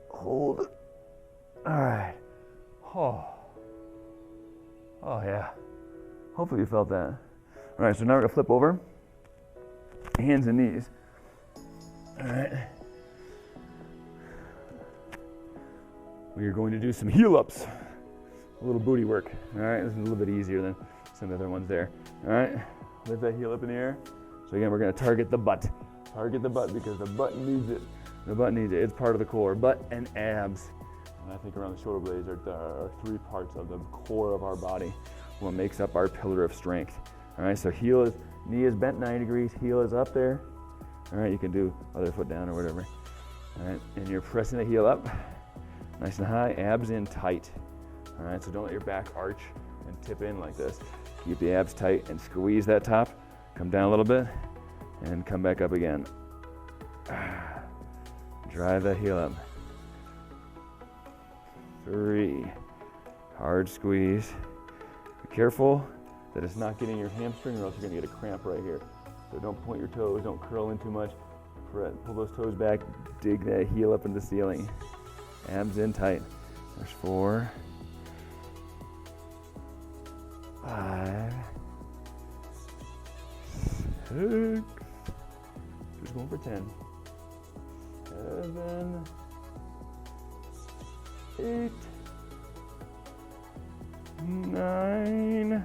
Hold. All right. Oh yeah. Hopefully you felt that. All right, so now we're gonna flip over. Hands and knees. All right. We are going to do some heel ups. A little booty work. All right, this is a little bit easier than some of the other ones there. All right, lift that heel up in the air. So again, we're gonna target the butt. Target the butt because the butt needs it. The butt needs it. It's part of the core. Butt and abs. And I think around the shoulder blades are 3 parts of the core of our body. What makes up our pillar of strength. All right, so knee is bent 90 degrees, heel is up there. All right, you can do other foot down or whatever. All right, and you're pressing the heel up, nice and high, abs in tight. All right, so don't let your back arch and tip in like this. Keep the abs tight and squeeze that top. Come down a little bit and come back up again. Drive that heel up. 3, hard squeeze. Be careful that it's not getting your hamstring or else you're gonna get a cramp right here. So don't point your toes, don't curl in too much. Pull those toes back, dig that heel up into the ceiling. Abs in tight. There's 4, 5, 6, just going for 10, 7, 8, 9,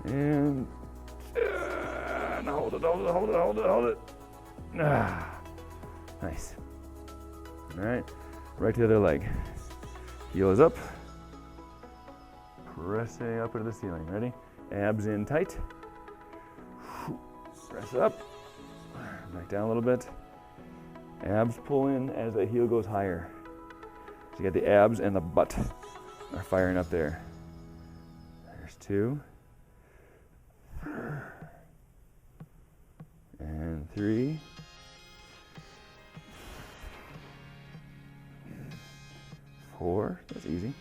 and hold it. Nice. All right, right to the other leg. Heel is up. Pressing up into the ceiling. Ready? Abs in tight. Press up. Back down a little bit. Abs pull in as the heel goes higher. So you got the abs and the butt are firing up there. There's 2. And 3. 4. That's easy.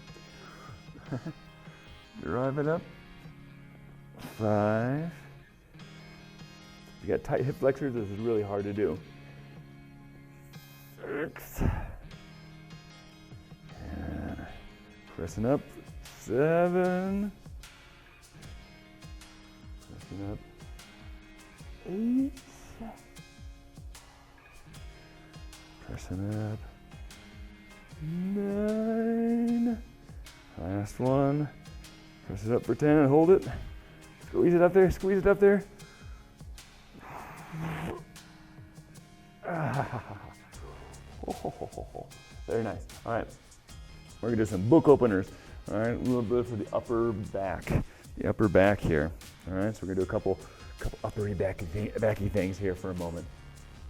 Drive it up. 5. You got tight hip flexors, this is really hard to do. 6. And pressing up. 7. Pressing up. 8. Pressing up. 9. Last one. Press it up for 10 and hold it. Squeeze it up there, squeeze it up there. Very nice. All right, we're gonna do some book openers. All right, a little bit for the upper back here. All right, so we're gonna do a couple uppery backy things here for a moment.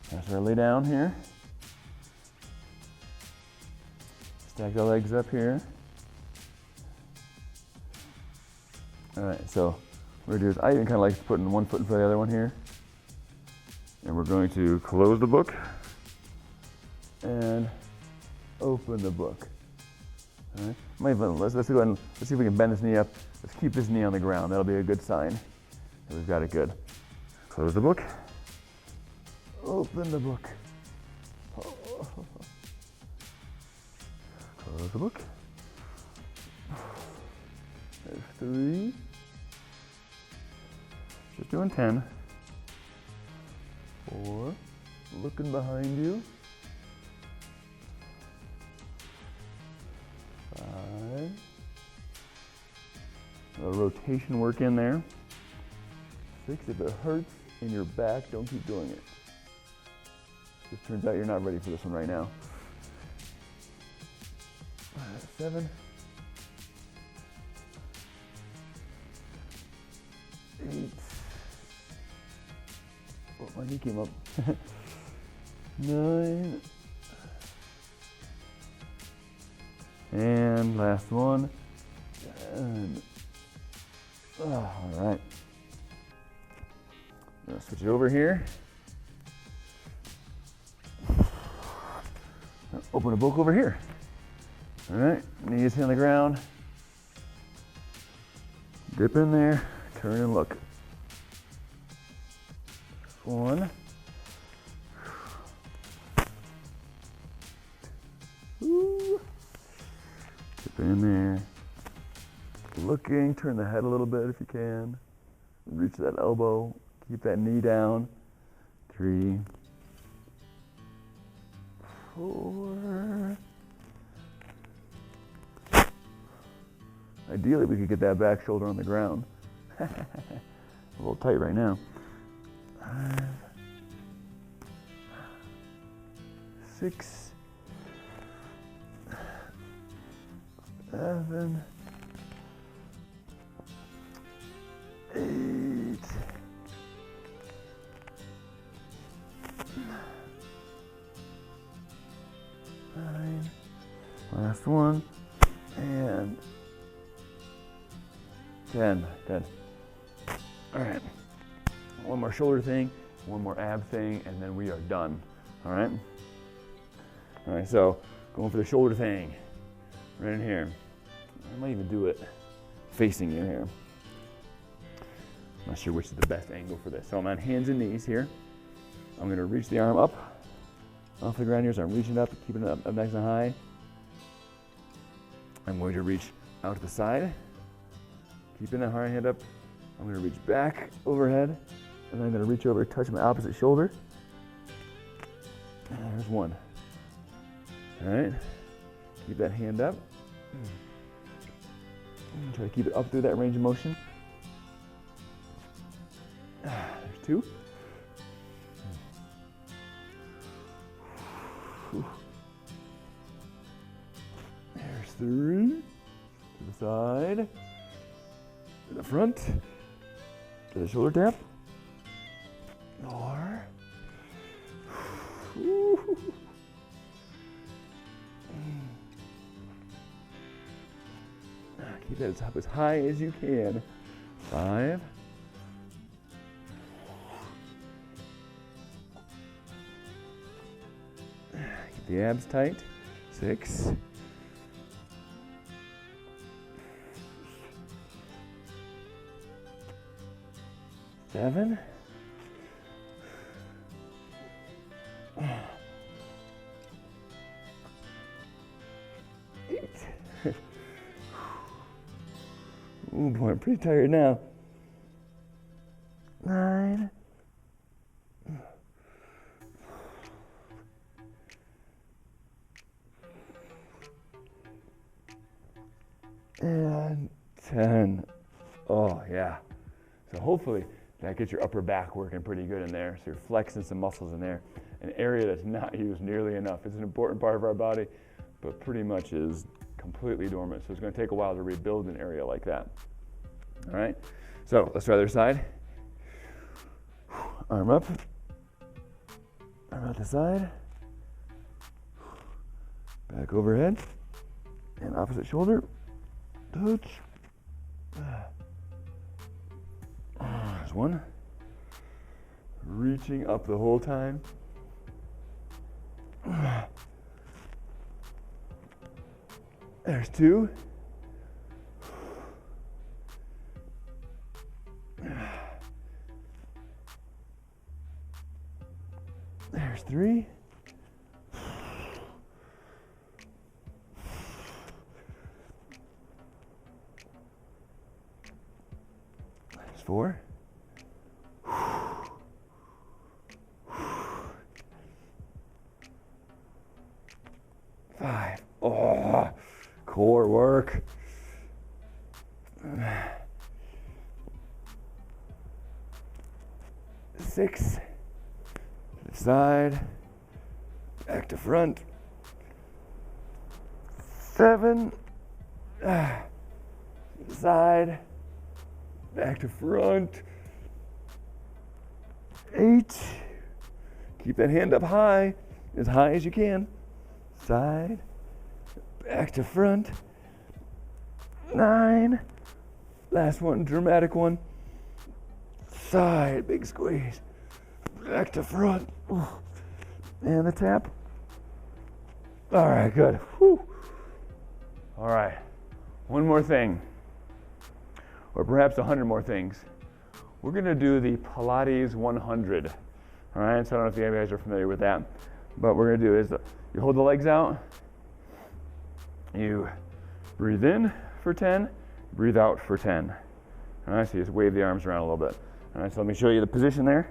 So I lay down here. Stack the legs up here. All right, so what we're gonna do is I even kind of like putting one foot in front of the other one here. And we're going to close the book and open the book. All right. Let's go ahead and let's see if we can bend this knee up. Let's keep this knee on the ground. That'll be a good sign that we've got it good. Close the book. Open the book. Close the book. There's 3. Just doing 10. 4. Looking behind you. 5. A rotation work in there. 6. If it hurts in your back, don't keep doing it. Just turns out you're not ready for this one right now. 7. 8. Oh, my knee came up. 9. And last one. 10. Oh, all right. I'm gonna switch it over here. Open a book over here. All right, knees on the ground. Dip in there, turn and look. 1. Ooh. Dip in there. Looking, turn the head a little bit if you can. Reach that elbow, keep that knee down. 3. 4. Ideally, we could get that back shoulder on the ground. A little tight right now. 5. 6. 7. 8. 9. Last one. And 10. Good. All right. One more shoulder thing, one more ab thing, and then we are done. All right? All right, so going for the shoulder thing. Right in here. I might even do it facing you here. I'm not sure which is the best angle for this. So I'm on hands and knees here. I'm gonna reach the arm up off the ground here. So I'm reaching up, keeping it up nice and high. I'm going to reach out to the side, keeping that high hand up. I'm gonna reach back overhead, and then I'm gonna reach over, touch my opposite shoulder. And there's one. All right, keep that hand up. Try to keep it up through that range of motion. There's 2. There's 3. To the side. To the front. To the shoulder tap. 4. Keep that up as high as you can. 5. Keep the abs tight. 6. 7. 8. Oh boy, I'm pretty tired now. 9. And 10. Oh yeah. So hopefully that gets your upper back working pretty good in there. So you're flexing some muscles in there. an area that's not used nearly enough. It's an important part of our body, but pretty much is completely dormant. So it's going to take a while to rebuild an area like that. All right, so let's try the other side. Arm up, arm out the side, back overhead, and opposite shoulder, touch. There's one. Reaching up the whole time. There's two. There's three. There's four. 5. Oh, core work. 6. To the side. Back to front. 7. To the side. Back to front. 8. Keep that hand up high as you can. Side, back to front. 9. Last one, dramatic one. Side, big squeeze. Back to front. And the tap. All right, good. Whew. All right, one more thing, or perhaps 100 more things. We're gonna do the Pilates 100. All right, so I don't know if you guys are familiar with that, but what we're gonna do is you hold the legs out, you breathe in for 10, breathe out for 10. All right, so you just wave the arms around a little bit. All right, so let me show you the position there.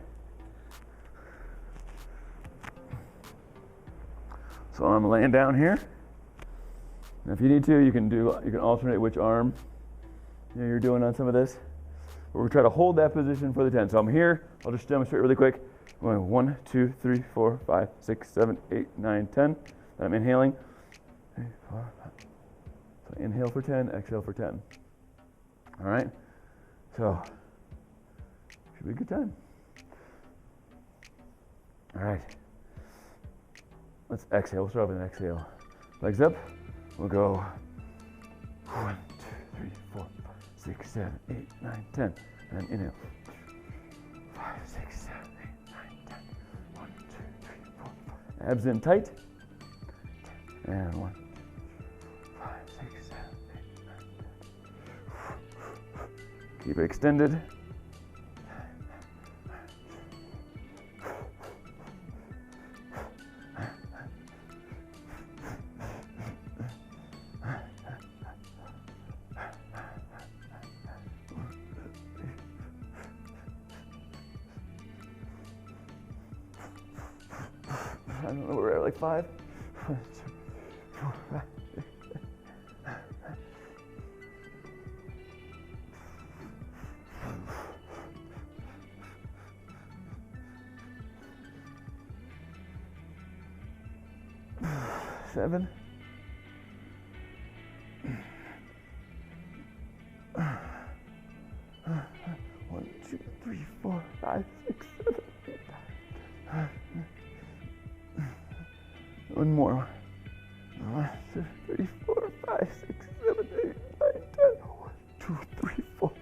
So I'm laying down here. And if you need to, you can alternate which arm you're doing on some of this. But we're trying to hold that position for the 10. So I'm here, I'll just demonstrate really quick. Going 1, 2, 3, 4, 5, 6, 7, 8, 9, 10. Then I'm inhaling. 3, 4, 5. So inhale for 10, exhale for 10. All right? So, should be a good time. All right. Let's exhale. We'll start with an exhale. Legs up. We'll go 1, 2, 3, 4, 5, 6, 7, 8, 9, 10. And then inhale. 5, 6, 7, 8, 9, 10. 1, 2, 3, 4, 5. Abs in tight. And 1, 5, 6, 7, 8, 9, 10. Keep it extended. I don't know, we're at like 5. 1, 2, 4, 5, 6, 7. 1, 2, 3, 4, 5, 6, 7, 8, 9, 10. One more. 1, 2, 3, 4, 5, 6, 7, 8, 9, 10. 1, 2, 3, 4, 5,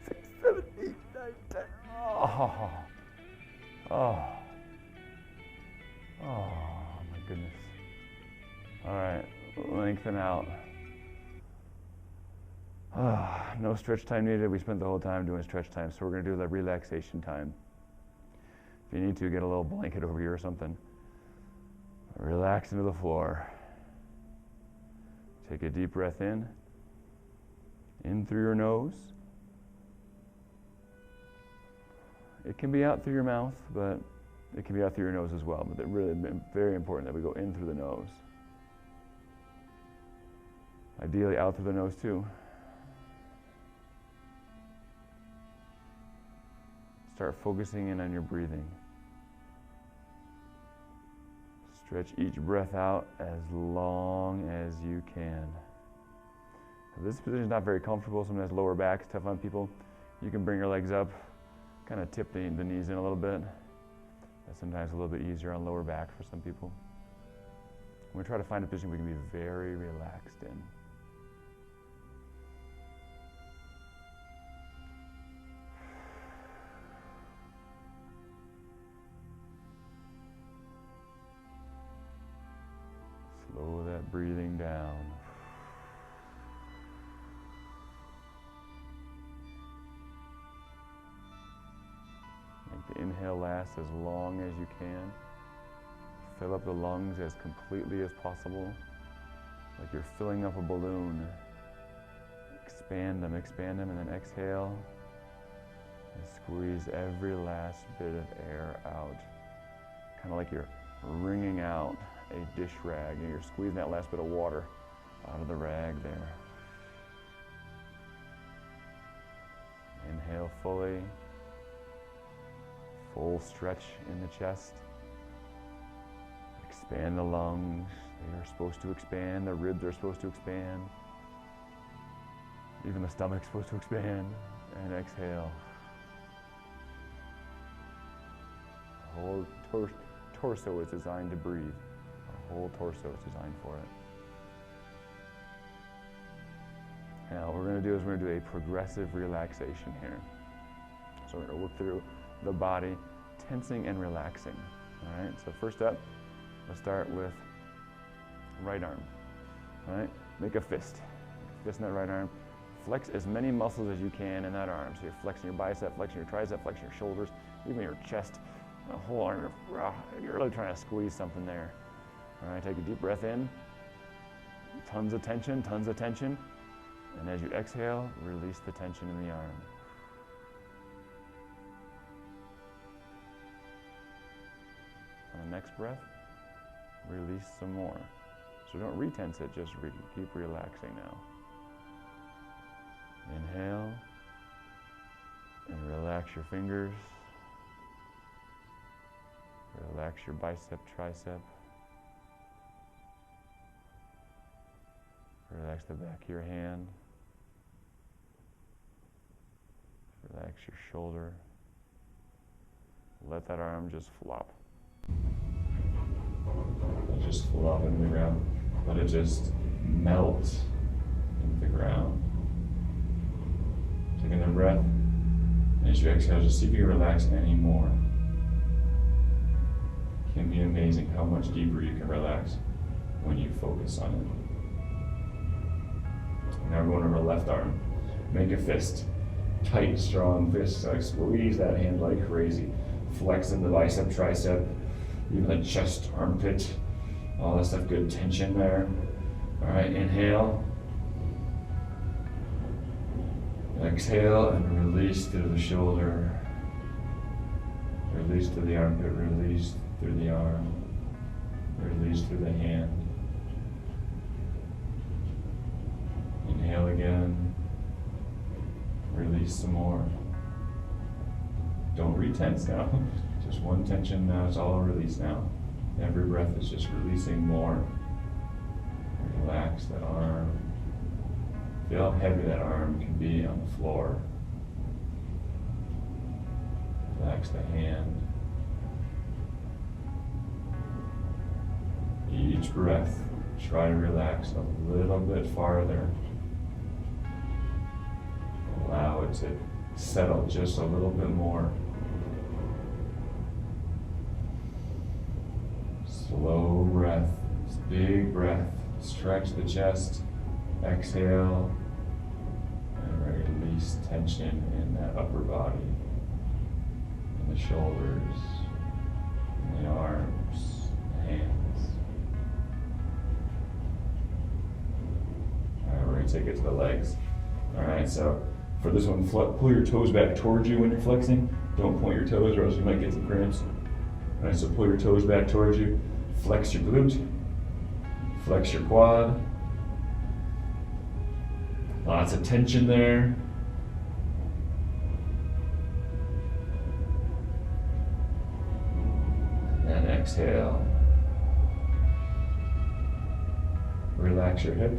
6, 7, 8, 9, 10. Oh. Oh. Oh, my goodness. All right, lengthen out. No stretch time needed. We spent the whole time doing stretch time, so we're going to do the relaxation time. If you need to, get a little blanket over here or something. Relax into the floor. Take a deep breath in through your nose. It can be out through your mouth, but it can be out through your nose as well. But it's really very important that we go in through the nose. Ideally out through the nose too. Start focusing in on your breathing. Stretch each breath out as long as you can. If this position is not very comfortable, sometimes lower back is tough on people. You can bring your legs up, kind of tip the knees in a little bit. That's sometimes a little bit easier on lower back for some people. We're going to try to find a position we can be very relaxed in. Slow that breathing down. Make the inhale last as long as you can. Fill up the lungs as completely as possible, like you're filling up a balloon. Expand them, and then exhale. And squeeze every last bit of air out. Kind of like you're wringing out a dish rag, and you're squeezing that last bit of water out of the rag there. Inhale fully. Full stretch in the chest. Expand the lungs. They are supposed to expand. The ribs are supposed to expand. Even the stomach's supposed to expand. And exhale. The whole torso is designed to breathe. Our whole torso is designed for it. Now what we're going to do is we're going to do a progressive relaxation here. So we're going to work through the body tensing and relaxing. All right, so first up, let's start with right arm. All right, make a fist. Fist in that right arm. Flex as many muscles as you can in that arm. So you're flexing your bicep, flexing your tricep, flexing your shoulders, even your chest, the whole arm. You're really trying to squeeze something there. All right, take a deep breath in. Tons of tension, tons of tension. And as you exhale, release the tension in the arm. On the next breath, release some more. So don't retense it, just keep relaxing now. Inhale, and relax your fingers. Relax your bicep, tricep. Relax the back of your hand. Relax your shoulder. Let that arm just flop. Let it just flop into the ground. Let it just melt into the ground. Take another breath. And as you exhale, just see if you can relax any more. It can be amazing how much deeper you can relax when you focus on it. Now we're going over left arm. Make a fist. Tight, strong fist. Like squeeze that hand like crazy. Flex in the bicep, tricep, even the chest, armpit. All that stuff, good tension there. All right, inhale. Exhale and release through the shoulder. Release through the armpit, release through the arm. Release through the hand. Inhale again. Release some more. Don't retense now. Just one tension now, it's all released now. Every breath is just releasing more. Relax that arm. Feel how heavy that arm can be on the floor. Relax the hand. Each breath, try to relax a little bit farther. Allow it to settle just a little bit more. Slow breath, big breath. Stretch the chest, exhale, and release tension in that upper body, in the shoulders, in the arms, the hands. All right, we're going to take it to the legs. All right, so for this one, pull your toes back towards you when you're flexing. Don't point your toes or else you might get some cramps. All right, so pull your toes back towards you. Flex your glute. Flex your quad. Lots of tension there. And then exhale. Relax your hip.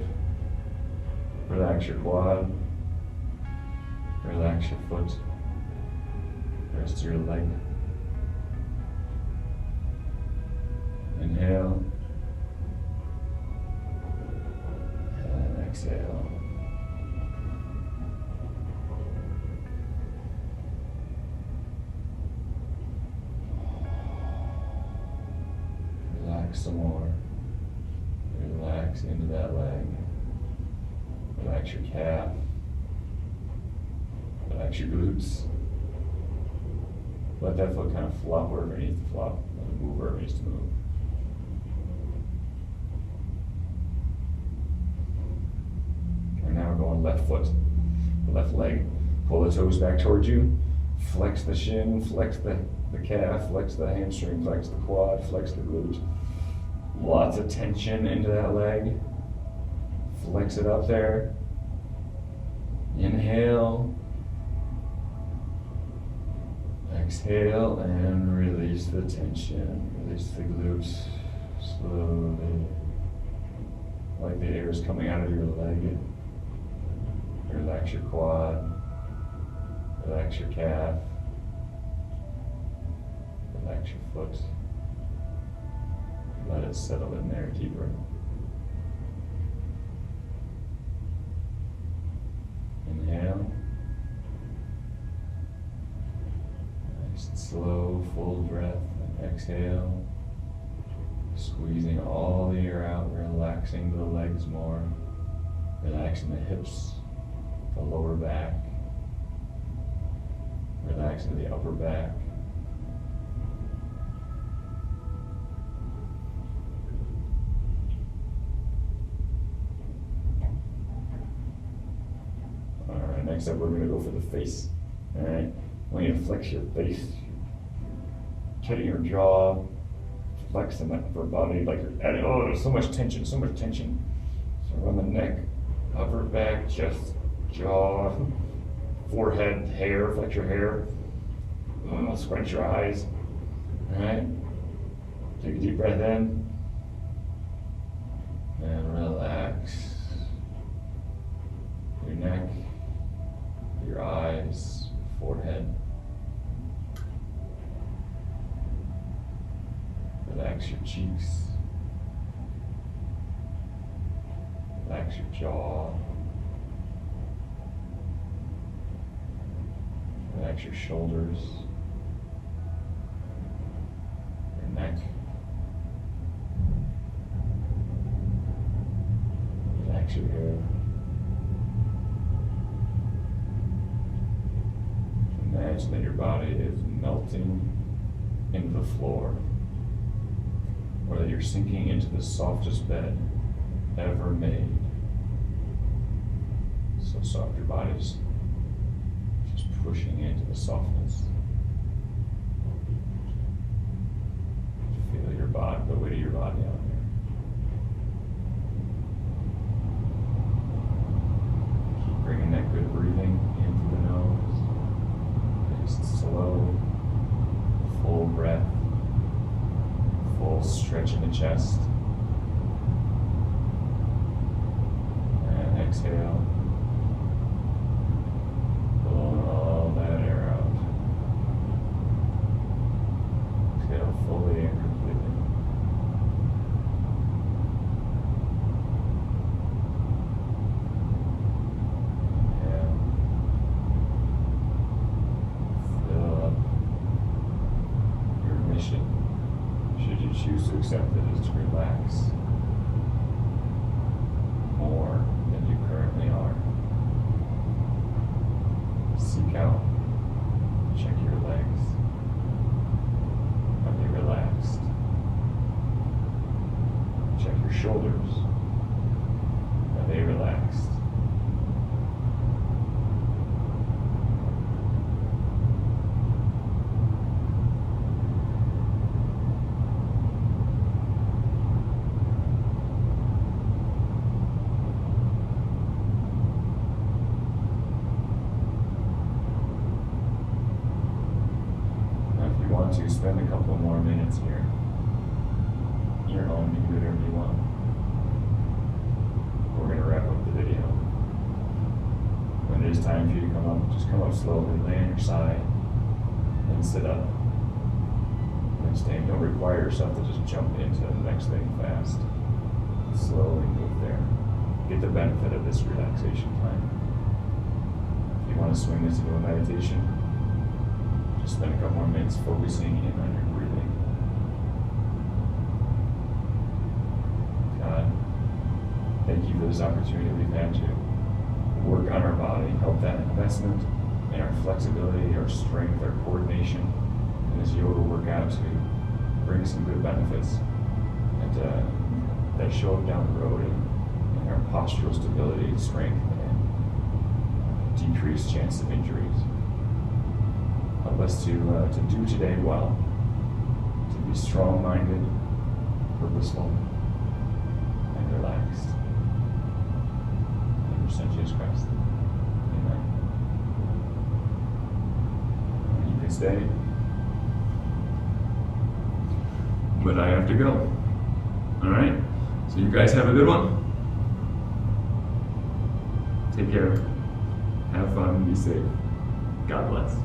Relax your quad. Relax your foot. Rest of your leg. Inhale. And exhale. Relax some more. Relax into that leg. Relax your calf. Relax your glutes. Let that foot kind of flop wherever it needs to flop. Let it move wherever it needs to move. And now we're going left foot, left leg. Pull the toes back towards you. Flex the shin, flex the calf, flex the hamstring, flex the quad, flex the glute. Lots of tension into that leg. Flex it up there. Inhale. Exhale and release the tension. Release the glutes slowly. Like the air is coming out of your leg. Relax your quad. Relax your calf. Relax your foot. Let it settle in there deeper. Inhale. Nice and slow, full breath. And exhale. Squeezing all the air out, relaxing the legs more. Relaxing the hips, the lower back. Relaxing the upper back. Alright, next up we're going to go for the face. Alright, I want you to flex your face, tighten your jaw, flex the upper body like you're adding, oh, there's so much tension, so much tension. So run the neck, upper back, chest, jaw, forehead, hair, flex your hair, scrunch your eyes. Alright, take a deep breath in, and relax your neck, your eyes, forehead. Relax your cheeks. Relax your jaw. Relax your shoulders. Your neck. Relax your hair. Imagine that your body is melting into the floor, or that you're sinking into the softest bed ever made. So soft, your body's just pushing into the softness. Feel your body, the weight of your body out there. Keep bringing that good breathing in through the nose. Nice, slow, full breath. Full stretch in the chest. And exhale. Blowing all that air out. Exhale fully and completely. Inhale. Fill up your mission. Should you choose to accept it, is to relax more than you currently are. Seek out, check your legs. Are they relaxed? Check your shoulders. Are they relaxed? To spend a couple more minutes here. You're home, you can do whatever you want. time for you to come up, just come up slowly, lay on your side, then sit up, then stand. Don't require yourself to just jump into the next thing fast. Slowly move there. Get the benefit of this relaxation time. If you want to swing this into a meditation, just spend a couple more minutes focusing in on your breathing. God, thank you for this opportunity we've had to work on our body, help that investment in our flexibility, our strength, our coordination in this yoga workout to bring some good benefits and that show up down the road in our postural stability, strength, and decreased chance of injuries. Help us to do today well, to be strong-minded, purposeful, and relaxed. In your Son Jesus Christ. Amen. You can stay, but I have to go. All right? So you guys have a good one. Take care. Have fun and be safe. God bless.